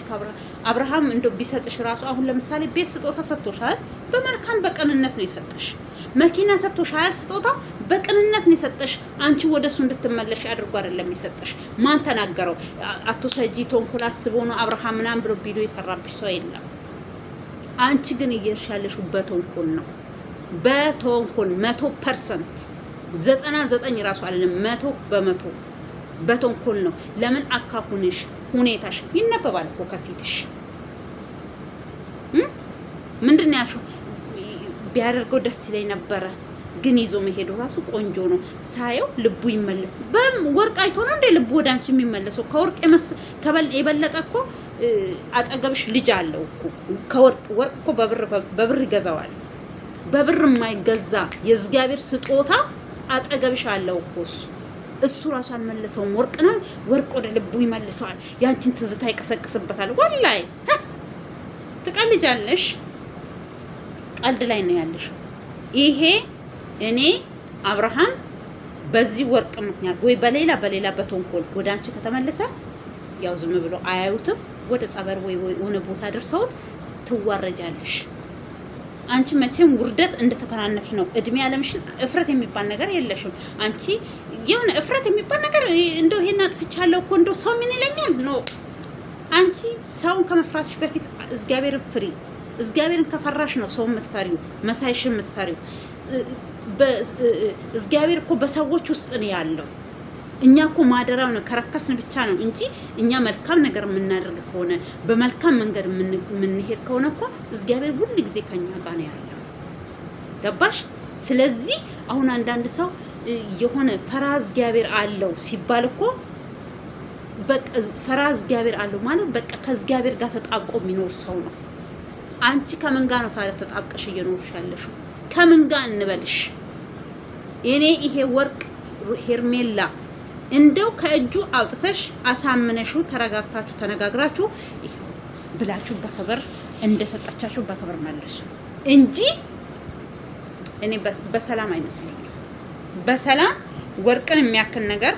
አብርሃም እንደው ቢሰጥሽ ራሱ አሁን ለምሳሌ ቤት ስጦታ ሰጥቶሻል፣ በመልካም በቅንነት ነው የሰጠሽ። መኪና ሰጥቶሻል፣ ስጦታ በቅንነት ነው የሰጠሽ። አንቺ ወደሱ እንድትመለሽ አድርጎ አይደለም የሰጠሽ። ማን ተናገረው? አትሰጂ ተንኮል አስቦ ነው አብርሃም ምናምን ብሎ ቪዲዮ የሰራብሽ ሰው የለም። አንቺ ግን እየርሻለሽ በተንኮል ነው። በተንኮል 100% 99 ራሱ አይደለም 100% በተንኮል ነው። ለምን አካኩንሽ ሁኔታሽ ይነበባል እኮ ከፊትሽ። ምንድነው ያልሽው? ቢያደርገው ደስ ይለኝ ነበረ፣ ግን ይዞ መሄዱ ራሱ ቆንጆ ነው። ሳየው ልቡ ይመለስ። ወርቅ አይቶ ነው እንደ ልቡ ወደ አንቺ የሚመለሰው? ከወርቅ የበለጠ እኮ አጠገብሽ ልጅ አለው እኮ ከወርቅ እኮ በብር ይገዛዋል። በብር የማይገዛ የእግዚአብሔር ስጦታ አጠገብሽ አለው እኮ እሱ ራሱ አልመለሰውም። ወርቅ ነው፣ ወርቅ ወደ ልቡ ይመልሰዋል። ያንቺን ትዝታ ይቀሰቅስበታል። ወላሂ ትቀልጃለሽ። ቀልድ ላይ ነው ያለሽ። ይሄ እኔ አብርሃም በዚህ ወርቅ ምክንያት ወይ በሌላ በተንኮል ወደ አንቺ ከተመለሰ ያው ዝም ብሎ አያዩትም። ወደ ጸበር ወይ የሆነ ቦታ ደርሰውት ትዋረጃለሽ። አንቺ መቼም ውርደት እንደተከናነፍሽ ነው። እድሜ ያለምሽን እፍረት የሚባል ነገር የለሽም። አንቺ የሆነ እፍረት የሚባል ነገር እንደው ይሄን አጥፍቻለሁ እኮ እንደው ሰው ምን ይለኛል ነው። አንቺ ሰውን ከመፍራትሽ በፊት እግዚአብሔርን ፍሪ። እግዚአብሔርን ከፈራሽ ነው ሰው የምትፈሪው፣ መሳይሽን የምትፈሪው። እግዚአብሔር እኮ በሰዎች ውስጥ ነው ያለው። እኛ እኮ ማደራው ነው ከረከስን ብቻ ነው እንጂ እኛ መልካም ነገር የምናደርግ ከሆነ በመልካም መንገድ የምንሄድ ከሆነ እኮ እግዚአብሔር ሁሉ ጊዜ ከኛ ጋር ነው ያለው። ገባሽ? ስለዚህ አሁን አንዳንድ ሰው የሆነ ፈራ እግዚአብሔር አለው ሲባል እኮ በቃ ፈራ እግዚአብሔር አለው ማለት በቃ ከእግዚአብሔር ጋር ተጣብቆ የሚኖር ሰው ነው። አንቺ ከምን ጋር ነው ታዲያ ተጣብቀሽ እየኖርሽ ያለሽው? ከምን ጋር እንበልሽ? እኔ ይሄ ወርቅ ሄርሜላ እንደው ከእጁ አውጥተሽ አሳምነሽው ተረጋግታችሁ ተነጋግራችሁ ይሄው ብላችሁ በክብር እንደሰጣቻችሁ በክብር መልሱ እንጂ እኔ በሰላም አይመስለኝም። በሰላም ወርቅን የሚያክል ነገር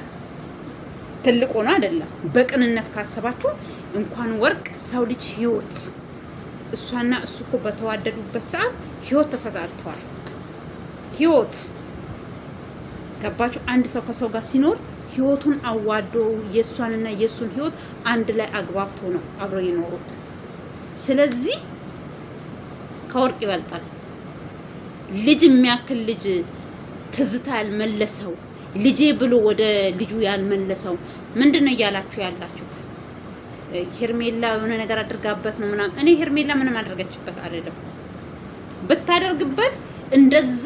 ትልቅ ሆኖ አይደለም። በቅንነት ካሰባችሁ እንኳን ወርቅ ሰው ልጅ ህይወት እሷና እሱ እኮ በተዋደዱበት ሰዓት ህይወት ተሰጣጥተዋል። ህይወት ገባችሁ? አንድ ሰው ከሰው ጋር ሲኖር ህይወቱን አዋዶ የእሷንና የእሱን ህይወት አንድ ላይ አግባብቶ ነው አብረው የኖሩት። ስለዚህ ከወርቅ ይበልጣል። ልጅ የሚያክል ልጅ ትዝታ ያልመለሰው ልጄ ብሎ ወደ ልጁ ያልመለሰው ምንድነው እያላችሁ ያላችሁት? ሄርሜላ የሆነ ነገር አድርጋበት ነው ምናምን። እኔ ሄርሜላ ምንም አድርገችበት አይደለም። ብታደርግበት እንደዛ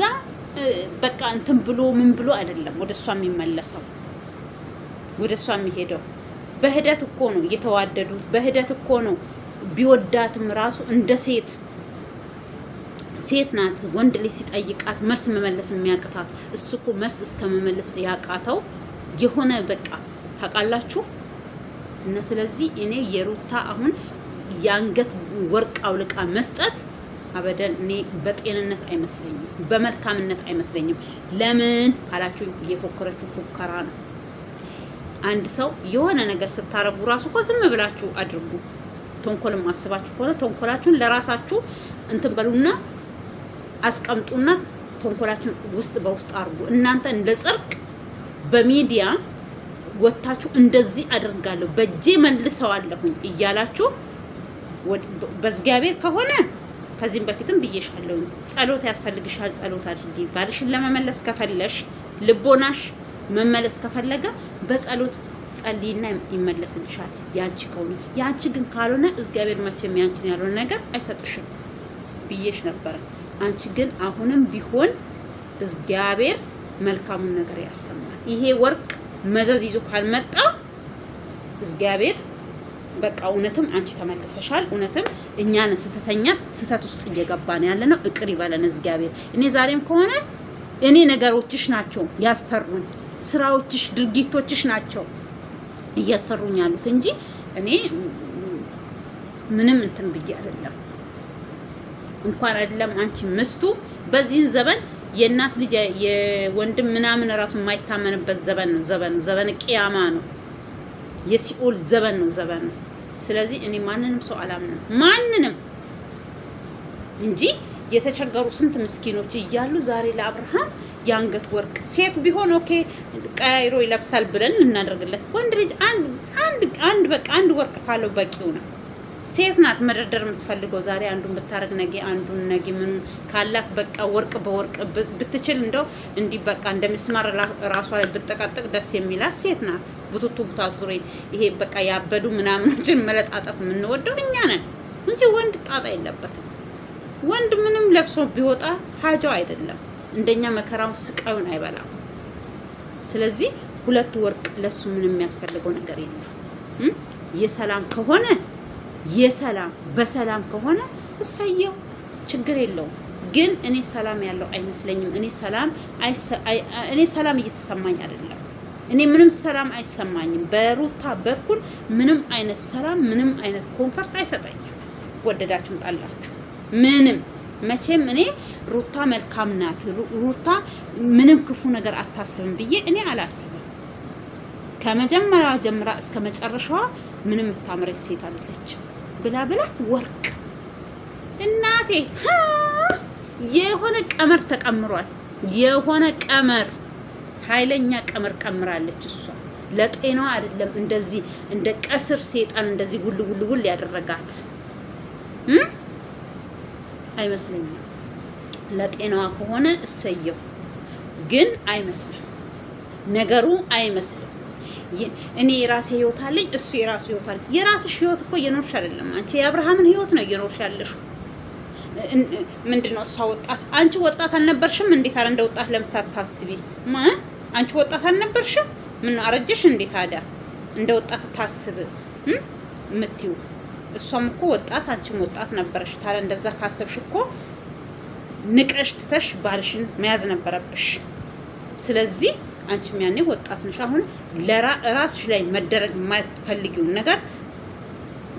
በቃ እንትን ብሎ ምን ብሎ አይደለም ወደ እሷ የሚመለሰው፣ ወደ እሷ የሚሄደው። በሂደት እኮ ነው እየተዋደዱት፣ በሂደት እኮ ነው። ቢወዳትም ራሱ እንደ ሴት ናት። ወንድ ልጅ ሲጠይቃት መልስ መመለስ የሚያቅታት እሱ እኮ መልስ እስከ መመለስ ያቃተው የሆነ በቃ ታውቃላችሁ። እና ስለዚህ እኔ የሩታ አሁን የአንገት ወርቅ አውልቃ መስጠት አበደን እኔ በጤንነት አይመስለኝም፣ በመልካምነት አይመስለኝም። ለምን ካላችሁ የፎከረችው ፉከራ ነው። አንድ ሰው የሆነ ነገር ስታረጉ ራሱ እኮ ዝም ብላችሁ አድርጉ። ተንኮልም አስባችሁ ከሆነ ተንኮላችሁን ለራሳችሁ እንትን በሉና አስቀምጡና ተንኮላችሁን ውስጥ በውስጥ አድርጉ። እናንተ እንደ ጽርቅ በሚዲያ ወታችሁ እንደዚህ አድርጋለሁ በእጄ መልሰዋለሁኝ እያላችሁ በእግዚአብሔር ከሆነ ከዚህም በፊትም ብዬሻለሁ፣ ጸሎት ያስፈልግሻል። ጸሎት አድርጊ። ባልሽን ለመመለስ ከፈለሽ ልቦናሽ መመለስ ከፈለገ በጸሎት ጸልይና ይመለስልሻል። ያንቺ ከሆነ ያንቺ ግን ካልሆነ እግዚአብሔር መቼም ያንቺን ያልሆነ ነገር አይሰጥሽም ብዬሽ ነበር። አንቺ ግን አሁንም ቢሆን እግዚአብሔር መልካሙን ነገር ያሰማል። ይሄ ወርቅ መዘዝ ይዞ ካልመጣ እግዚአብሔር በቃ እውነትም አንቺ ተመልሰሻል። እውነትም እኛን ስተተኛ ስተት ውስጥ እየገባን ያለ ነው። እቅር ይበለን እግዚአብሔር። እኔ ዛሬም ከሆነ እኔ ነገሮችሽ ናቸው ያስፈሩኝ፣ ስራዎችሽ፣ ድርጊቶችሽ ናቸው እያስፈሩኝ ያሉት እንጂ እኔ ምንም እንትን ብዬ አይደለም። እንኳን አይደለም አንቺ ምስቱ በዚህን ዘመን የእናት ልጅ የወንድም ምናምን ራሱ የማይታመንበት ዘመን ነው። ዘመን ቅያማ ነው። የሲኦል ዘመን ነው ዘመኑ። ስለዚህ እኔ ማንንም ሰው አላምንም፣ ማንንም እንጂ የተቸገሩ ስንት ምስኪኖች እያሉ ዛሬ ለአብርሃም የአንገት ወርቅ ሴት ቢሆን ኦኬ ቀያይሮ ይለብሳል ብለን እናደርግለት። ወንድ ልጅ አንድ ወርቅ ካለው በቂው ነው። ሴት ናት መደርደር የምትፈልገው። ዛሬ አንዱን ብታረግ ነገ አንዱን ነገ ምን ካላት በቃ ወርቅ በወርቅ ብትችል እንደው እንዲህ በቃ እንደምስማር ራሷ ላይ ብትጠቃጠቅ ደስ የሚላት ሴት ናት። ቡቱቱ ቡታቱሬ ይሄ በቃ ያበዱ ምናምኖችን መለጣጠፍ የምንወደው እኛ ነን እንጂ ወንድ ጣጣ የለበትም። ወንድ ምንም ለብሶ ቢወጣ ሀጃው አይደለም፣ እንደኛ መከራውን ስቃዩን አይበላም። ስለዚህ ሁለት ወርቅ ለሱ ምንም የሚያስፈልገው ነገር የለም። የሰላም ከሆነ የሰላም በሰላም ከሆነ እሰየው ችግር የለውም። ግን እኔ ሰላም ያለው አይመስለኝም። እኔ ሰላም እየተሰማኝ አይደለም። እኔ ምንም ሰላም አይሰማኝም። በሩታ በኩል ምንም አይነት ሰላም ምንም አይነት ኮንፈርት አይሰጠኝም። ወደዳችሁም ጠላችሁ ምንም መቼም እኔ ሩታ መልካም ናት፣ ሩታ ምንም ክፉ ነገር አታስብም ብዬ እኔ አላስብም። ከመጀመሪያዋ ጀምራ እስከ መጨረሻዋ ምንም የምታምረች ሴት አይደለች። ብላ ወርቅ እናቴ የሆነ ቀመር ተቀምሯል። የሆነ ቀመር ኃይለኛ ቀመር ቀምራለች። እሷ ለጤናዋ አይደለም እንደዚህ እንደ ቀስር ሴጣን እንደዚህ ውል ያደረጋት አይመስለኝም። ለጤናዋ ከሆነ እሰየው፣ ግን አይመስልም ነገሩ አይመስልም። እኔ የራሴ ህይወት አለኝ፣ እሱ የራሱ ህይወት አለ። የራስሽ ህይወት እኮ እየኖርሽ አይደለም አንቺ፣ የአብርሃምን ህይወት ነው እየኖርሽ ያለሽ። ምንድነው እሷ ወጣት፣ አንቺ ወጣት አልነበርሽም? እንዴት አረ እንደ ወጣት ለምሳት ታስቢ? አንቺ ወጣት አልነበርሽም? ምን አረጀሽ? እንዴት ታዲያ እንደ ወጣት ታስብ ምትዩ? እሷም እኮ ወጣት አንቺም ወጣት ነበርሽ። ታዲያ እንደዛ ካሰብሽ እኮ ንቀሽ ትተሽ ባልሽን መያዝ ነበረብሽ። ስለዚህ አንቺም ያኔ ወጣት ነሽ። አሁን ለራስሽ ላይ መደረግ የማትፈልጊውን ነገር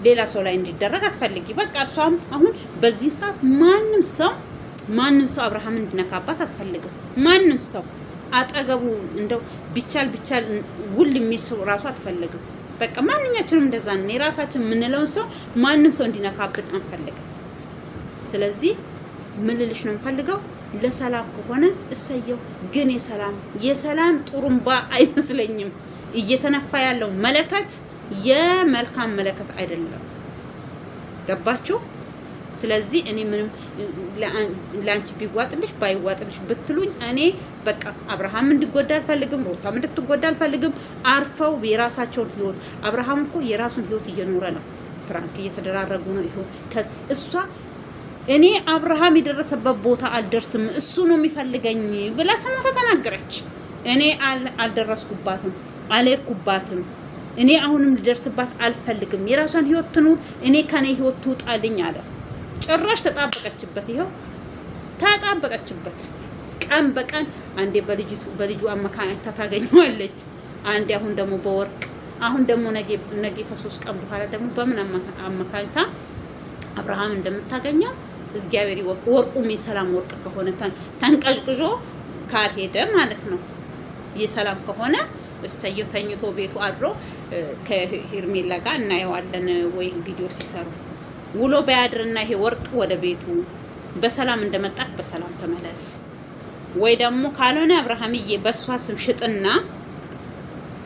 ሌላ ሰው ላይ እንዲደረግ አትፈልጊ። በቃ እሷም አሁን በዚህ ሰዓት ማንም ሰው አብርሃም እንዲነካባት አትፈልግም። ማንም ሰው አጠገቡ እንደው ቢቻል ውል የሚል ሰው ራሱ አትፈልግም። በቃ ማንኛችንም እንደዛ ነው። የራሳችን የምንለውን ሰው ማንም ሰው እንዲነካብን አንፈልግም። ስለዚህ ምን ልልሽ ነው የምፈልገው፣ ለሰላም ከሆነ እሰየው። ግን የሰላም ጥሩምባ አይመስለኝም እየተነፋ ያለው መለከት የመልካም መለከት አይደለም። ገባችሁ? ስለዚህ እኔ ምንም ላንቺ ቢዋጥልሽ ባይዋጥልሽ ብትሉኝ እኔ በቃ አብርሃም እንዲጎዳ አልፈልግም፣ ሩታም እንድትጎዳ አልፈልግም። አርፈው የራሳቸውን ህይወት፣ አብርሃም እኮ የራሱን ህይወት እየኖረ ነው። ፕራንክ እየተደራረጉ ነው። ይሄው እሷ እኔ አብርሃም የደረሰበት ቦታ አልደርስም እሱ ነው የሚፈልገኝ ብላ ስሞታ ተናገረች። እኔ አልደረስኩባትም፣ አልሄድኩባትም። እኔ አሁንም ልደርስባት አልፈልግም። የራሷን ህይወት ትኑር፣ እኔ ከኔ ህይወት ትውጣልኝ አለ። ጭራሽ ተጣበቀችበት። ይሄው ተጣበቀችበት። ቀን በቀን አንዴ በልጁ አማካኝታ ታገኘዋለች፣ አንዴ አሁን ደግሞ በወርቅ፣ አሁን ደግሞ ነገ ከ3 ቀን በኋላ ደግሞ በምን አማካኝታ አብርሃም እንደምታገኘው እግዚአብሔር ይወቅ። ወርቁም የሰላም ወርቅ ከሆነ ተንቀዥቅዦ ካልሄደ ማለት ነው። የሰላም ከሆነ እሰየው ተኝቶ ቤቱ አድሮ ከሄርሜላ ጋር እናየዋለን ወይ ቪዲዮ ሲሰሩ ውሎ በያድርና ይሄ ወርቅ ወደ ቤቱ በሰላም እንደመጣክ በሰላም ተመለስ። ወይ ደግሞ ካልሆነ አብርሃምዬ በሷ ስም ሽጥና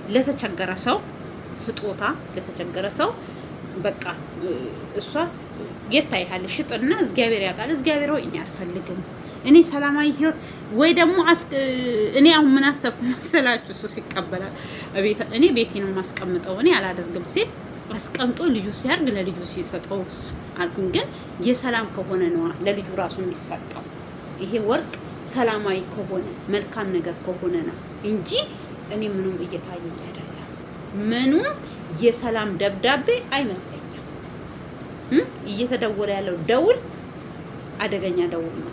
ለተቸገረ ሰው ስጦታ ለተቸገረ ሰው በቃ እሷ የታይሃል ሽጥና እግዚአብሔር ያውቃል። እግዚአብሔር ሆይ እኔ አልፈልግም እኔ ሰላማዊ ህይወት ወይ ደግሞ እኔ አሁን ምን አሰብኩ መሰላችሁ? እሱ ሲቀበላል እኔ ቤቴን ማስቀምጠው እኔ አላደርግም ሲል አስቀምጦ ልጁ ሲያርግ ለልጁ ሲሰጠው አልኩኝ። ግን የሰላም ከሆነ ነው ለልጁ ራሱ የሚሰጠው። ይሄ ወርቅ ሰላማዊ ከሆነ መልካም ነገር ከሆነ ነው እንጂ እኔ ምኑም እየታየኝ አይደለም። ምኑም የሰላም ደብዳቤ አይመስለኝም። እየተደወለ ያለው ደውል አደገኛ ደውል ነው።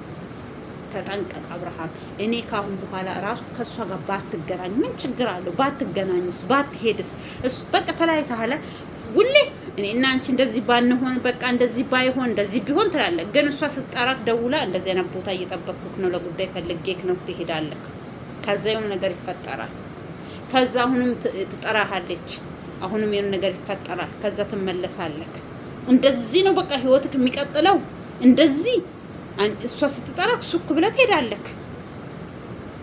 ተጠንቀቅ አብርሃም። እኔ ካሁን በኋላ ራሱ ከሷ ጋር ባትገናኝ ምን ችግር አለው? ባትገናኝስ ባትሄድስ? እሱ በቃ ተለያይተሃል። ሁሌ እኔ እና አንቺ እንደዚህ ባንሆን በቃ እንደዚህ ባይሆን እንደዚህ ቢሆን ትላለህ። ግን እሷ ስትጠራክ ደውላ እንደዚህ አይነት ቦታ እየጠበቅኩክ ነው፣ ለጉዳይ ፈልጌክ ነው ትሄዳለህ። ከዛ የሆነ ነገር ይፈጠራል። ከዛ አሁንም ትጠራሃለች፣ አሁንም የሆነ ነገር ይፈጠራል። ከዛ ትመለሳለህ። እንደዚህ ነው በቃ ህይወትክ የሚቀጥለው እንደዚህ። እሷ ስትጠራክ ሱክ ብለህ ትሄዳለህ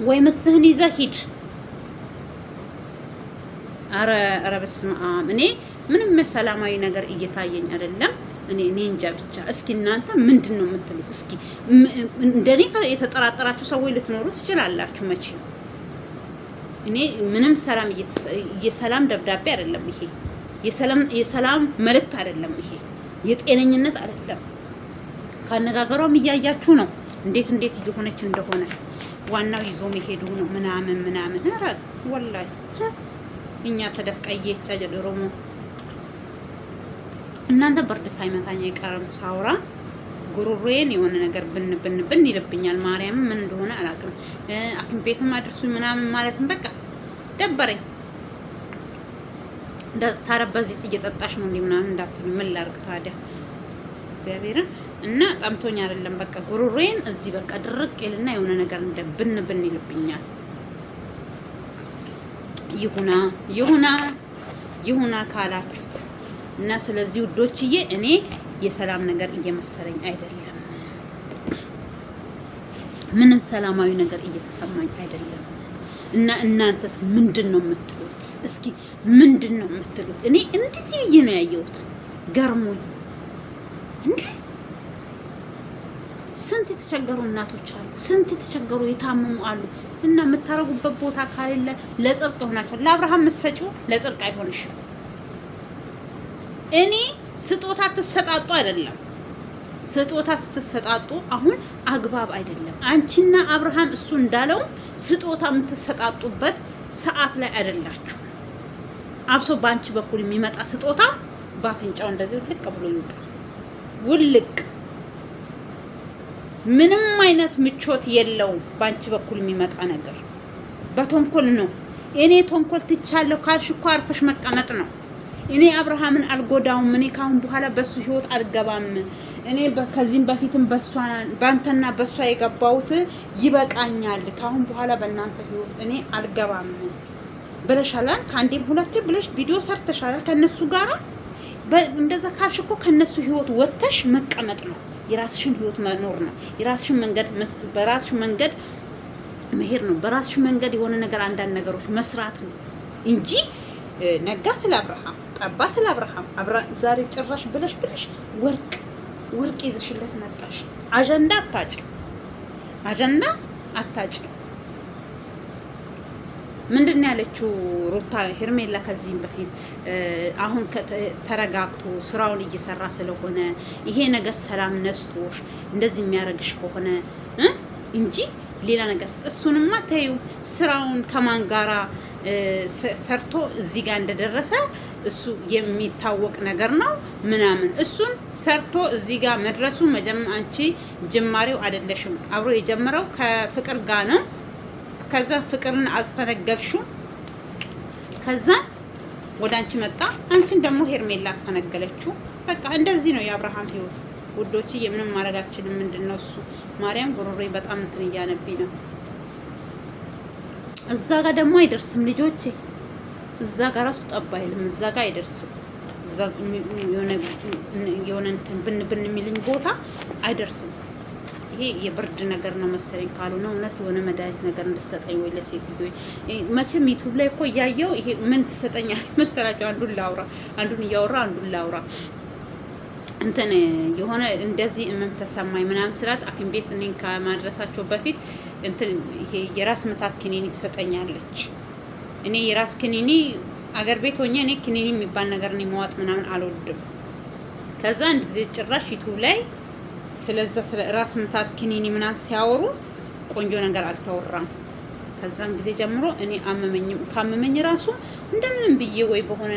ወይ መስተህን ይዘህ ሂድ። ኧረ በስመ አብ። እኔ ምንም ሰላማዊ ነገር እየታየኝ አይደለም። እኔ እንጃ ብቻ። እስኪ እናንተ ምንድን ነው የምትሉት? እስኪ እንደኔ የተጠራጠራችሁ ሰዎች ልትኖሩ ትችላላችሁ መቼም። እኔ ምንም ሰላም የሰላም ደብዳቤ አይደለም ይሄ፣ የሰላም መልእክት አይደለም ይሄ፣ የጤነኝነት አይደለም። ካነጋገሯም እያያችሁ ነው እንዴት እየሆነች እንደሆነ። ዋናው ይዞ መሄዱ ነው ምናምን። ኧረ ወላሂ እኛ ተደፍቀየቻ ጀደሮሞ እናንተ በርድ ሳይመታኝ አይቀርም ሳውራ ጉሮሮዬን የሆነ ነገር ብን ይልብኛል። ማርያም ምን እንደሆነ አላውቅም። አክም ቤትም አድርሱኝ ምናምን ማለትም በቃ ደበረኝ። ታረባዚ እየጠጣሽ ነው እንዴ ምናምን እንዳትሉኝ። ምን ላድርግ ታዲያ እግዚአብሔርን እና ጣምቶኝ አይደለም በቃ ጉሮሮዬን እዚህ በቃ ድርቅ ይልና የሆነ ነገር እንደ ብን ይልብኛል። ይሁና ካላችሁት እና ስለዚህ ውዶችዬ እኔ የሰላም ነገር እየመሰለኝ አይደለም። ምንም ሰላማዊ ነገር እየተሰማኝ አይደለም። እና እናንተስ ምንድን ነው የምትሉት? እስኪ ምንድን ነው የምትሉት? እኔ እንደዚህ ብዬ ነው ያየሁት ገርሞኝ። እንዴ ስንት የተቸገሩ እናቶች አሉ፣ ስንት የተቸገሩ የታመሙ አሉ። እና የምታረጉበት ቦታ ካሌለ ለጽድቅ ይሆናችኋል። ለአብርሃም የምትሰጪው ለጽድቅ አይሆንሽም። እኔ ስጦታ ትሰጣጡ አይደለም፣ ስጦታ ስትሰጣጡ አሁን አግባብ አይደለም። አንቺና አብርሃም እሱ እንዳለው ስጦታ የምትሰጣጡበት ሰዓት ላይ አይደላችሁ። አብሶ በአንቺ በኩል የሚመጣ ስጦታ በአፍንጫው እንደዚህ ልቅ ብሎ ይውጣ ውልቅ። ምንም አይነት ምቾት የለውም። በአንቺ በኩል የሚመጣ ነገር በተንኮል ነው። እኔ ተንኮል ትቻለሁ ካልሽ እኮ አርፈሽ መቀመጥ ነው። እኔ አብርሃምን አልጎዳውም። እኔ ካሁን በኋላ በሱ ህይወት አልገባም። እኔ ከዚህም በፊትም ባንተና በሷ የገባሁት ይበቃኛል። ካሁን በኋላ በእናንተ ህይወት እኔ አልገባም ብለሻላል። ከአንዴም ሁለቴ ብለሽ ቪዲዮ ሰርተሻላል ከነሱ ጋራ። እንደዛ ካልሽ እኮ ከነሱ ህይወት ወጥተሽ መቀመጥ ነው። የራስሽን ህይወት መኖር ነው። የራስሽን መንገድ በራስሽ መንገድ መሄድ ነው። በራስሽ መንገድ የሆነ ነገር አንዳንድ ነገሮች መስራት ነው እንጂ ነጋ ስለ አብርሃም ጠባ ስለ አብርሃም ዛሬ ጭራሽ ብለሽ ወርቅ ይዘሽለት መጣሽ። አጀንዳ አታጭ። ምንድን ያለችው ሩታ ሄርሜላ ከዚህም በፊት አሁን ተረጋግቶ ስራውን እየሰራ ስለሆነ ይሄ ነገር ሰላም ነስቶሽ እንደዚህ የሚያረግሽ ከሆነ እንጂ ሌላ ነገር እሱንማ ተይው። ስራውን ከማን ጋራ ሰርቶ እዚህ ጋር እንደደረሰ እሱ የሚታወቅ ነገር ነው ምናምን። እሱን ሰርቶ እዚህ ጋር መድረሱ አንቺ ጅማሬው አይደለሽም። አብሮ የጀመረው ከፍቅር ጋር ነው። ከዛ ፍቅርን አስፈነገልሽው። ከዛ ወደ አንቺ መጣ። አንቺን ደግሞ ሄርሜላ አስፈነገለችው። በቃ እንደዚህ ነው የአብርሃም ህይወት ውዶች የምንም ማድረግ አልችልም። ምንድነው እሱ ማርያም ጉሮሮዬ በጣም እንትን እያነብኝ ነው። እዛ ጋር ደግሞ አይደርስም ልጆቼ፣ እዛ ጋር ራሱ ጠባ አይልም። እዛ ጋር አይደርስም። እዛ የሆነ እንትን ብን የሚልኝ ቦታ አይደርስም። ይሄ የብርድ ነገር ነው መሰለኝ። ካልሆነ እውነት የሆነ መድኃኒት ነገር እንድትሰጠኝ ወይ ለሴትዮ። መቼም ዩቲዩብ ላይ እኮ እያየው ይሄ ምን ትሰጠኛል መሰላቸው? አንዱን እያወራ አንዱን ላውራ እንትን የሆነ እንደዚህ ምን ተሰማኝ ምናምን ስላት ሐኪም ቤት እኔን ከማድረሳቸው በፊት እንትን ይሄ የራስ ምታት ክኒኒ ትሰጠኛለች። እኔ የራስ ክኒኒ አገር ቤት ሆኜ እኔ ክኒኒ የሚባል ነገር ነው መዋጥ ምናምን አልወድም። ከዛ አንድ ጊዜ ጭራሽ ዩቲዩብ ላይ ስለዛ ስለ ራስ ምታት ክኒኒ ምናምን ሲያወሩ ቆንጆ ነገር አልተወራም። ከዛን ጊዜ ጀምሮ እኔ ካመመኝ ራሱ እንደምንም ብዬ ወይ በሆነ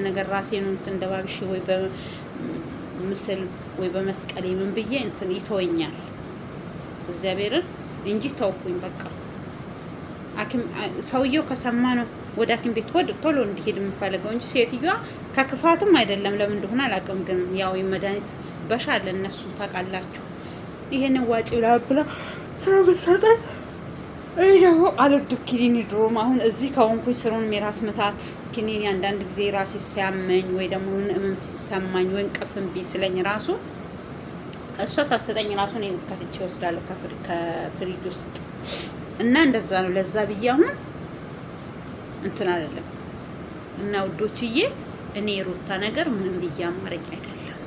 ነገር ራሴን እንትን እንደባብሽ ወይ በምስል ወይ በመስቀል ምን ብዬ እንትን ይተወኛል እግዚአብሔርን እንጂ ተውኩኝ። በቃ ሰውየው ከሰማ ነው ወደ ሐኪም ቤት ቶሎ እንዲሄድ የምፈልገው እንጂ ሴትዮዋ ከክፋትም አይደለም። ለምን እንደሆነ አላውቅም። ግን ያው የመድኃኒት በሻለ እነሱ ታውቃላችሁ። ይሄንን ዋጪ ብላ ስለምትሰጠኝ ይሄው አልወድም ኪኒኒ። ድሮም አሁን እዚህ ከሆንኩኝ ስሩን የራስ ምታት ኪኒኒ አንዳንድ ጊዜ ራሴ ሲያመኝ ወይ ደግሞ እምም ሲሰማኝ ወይ እንቅልፍም ቢስለኝ ራሱ እሷ ሳሰጠኝ ራሱ ነው ከፍቼ ወስዳለሁ ከፍሪጅ ውስጥ እና እንደዛ ነው። ለዛ ብዬ አሁን እንትን አይደለም እና ውዶችዬ እኔ ሩታ ነገር ምንም እያማረኝ አይደለም።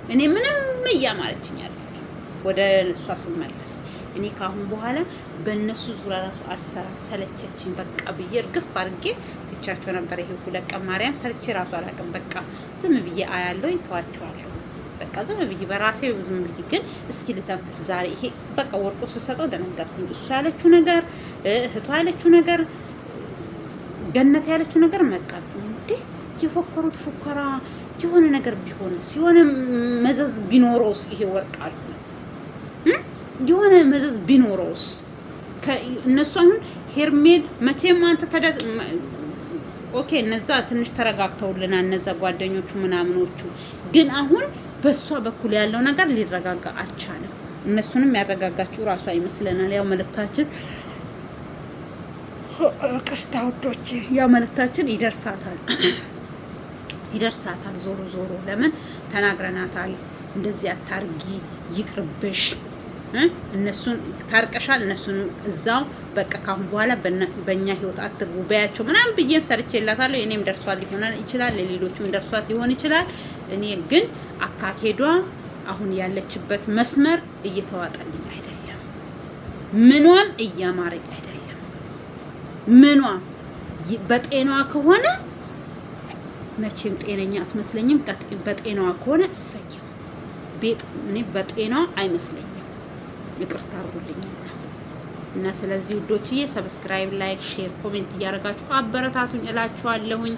እኔ ምንም እያማረችኝ አይደለም። ወደ እሷ ስመለስ እኔ ካሁን በኋላ በእነሱ ዙሪያ ራሱ አልሰራም። ሰለቸችኝ በቃ ብዬ እርግፍ አድርጌ ትቻቸው ነበር። ይሄ ሁለት ቀን ማርያም ሰርቼ ራሱ አላውቅም። በቃ ዝም ብዬ አያለሁኝ ተዋቸዋለሁ። በቃ ዝም ብዬ በራሴ ዝም ብዬ ግን እስኪ ልተንፍስ ዛሬ። ይሄ በቃ ወርቁ ስሰጠው ደነገጥኩኝ። እሱ ያለችው ነገር እህቷ ያለችው ነገር ገነት ያለችው ነገር መጣብኝ። እንዴ የፎከሩት ፉከራ የሆነ ነገር ቢሆንስ የሆነ መዘዝ ቢኖረውስ ይሄ ወርቅ አልኩኝ። የሆነ መዘዝ ቢኖረውስ እነሱ አሁን ሄርሜል መቼም አንተ ኦኬ እነዛ ትንሽ ተረጋግተውልናል እነዛ ጓደኞቹ ምናምኖቹ። ግን አሁን በሷ በኩል ያለው ነገር ሊረጋጋ አልቻለም። እነሱንም ያረጋጋችሁ ራሷ ይመስለናል። ያው መልእክታችን ቅስታ ወዶች ያው መልእክታችን ይደርሳታል። ዞሮ ለምን ተናግረናታል። እንደዚህ አታርጊ ይቅርብሽ። እነሱን ታርቀሻል። እነሱን እዛው በቃ ካሁን በኋላ በእኛ ህይወት አትግቡ በያቸው ምናምን ብዬም ሰርቼላታለሁ። እኔም ደርሷል ሊሆን ይችላል፣ ለሌሎቹም ደርሷት ሊሆን ይችላል። እኔ ግን አካሄዷ አሁን ያለችበት መስመር እየተዋጠልኝ አይደለም። ምኗም እያማረኝ አይደለም። ምኗም በጤናዋ ከሆነ መቼም ጤነኛ አትመስለኝም። በጤናዋ ከሆነ እሰየው። እኔ በጤናዋ አይመስለኝም። ይቅርታ አድርጉልኝና እና ስለዚህ ውዶችዬ ሰብስክራይብ፣ ላይክ፣ ሼር፣ ኮሜንት እያደረጋችሁ አበረታቱኝ እላችኋለሁኝ።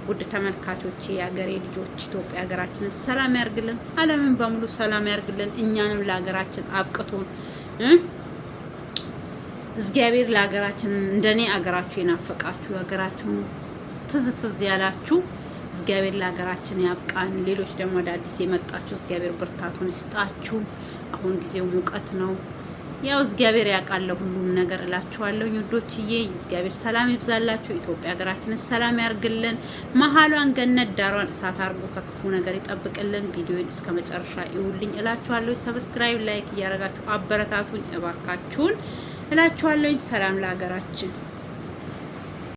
ውድ ተመልካቾቼ የሀገሬ ልጆች ኢትዮጵያ ሀገራችንን ሰላም ያርግልን፣ ዓለምን በሙሉ ሰላም ያርግልን። እኛንም ለሀገራችን አብቅቶን እግዚአብሔር ለሀገራችን እንደኔ ሀገራችሁ የናፈቃችሁ ሀገራችሁ ትዝ ያላችሁ እግዚአብሔር ለሀገራችን ያብቃን። ሌሎች ደግሞ ወደ አዲስ የመጣችሁ እግዚአብሔር ብርታቱን ይስጣችሁ። አሁን ጊዜው ሙቀት ነው። ያው እግዚአብሔር ያውቃል ሁሉም ነገር እላችኋለሁ ውዶችዬ። እግዚአብሔር ሰላም ይብዛላችሁ። ኢትዮጵያ ሀገራችንን ሰላም ያርግልን። መሀሏን ገነት ዳሯን እሳት አርጎ ከክፉ ነገር ይጠብቅልን። ቪዲዮን እስከ መጨረሻ ይውልኝ እላችኋለሁ። ሰብስክራይብ፣ ላይክ እያደረጋችሁ አበረታቱኝ እባካችሁን እላችኋለሁ። ሰላም ለሀገራችን።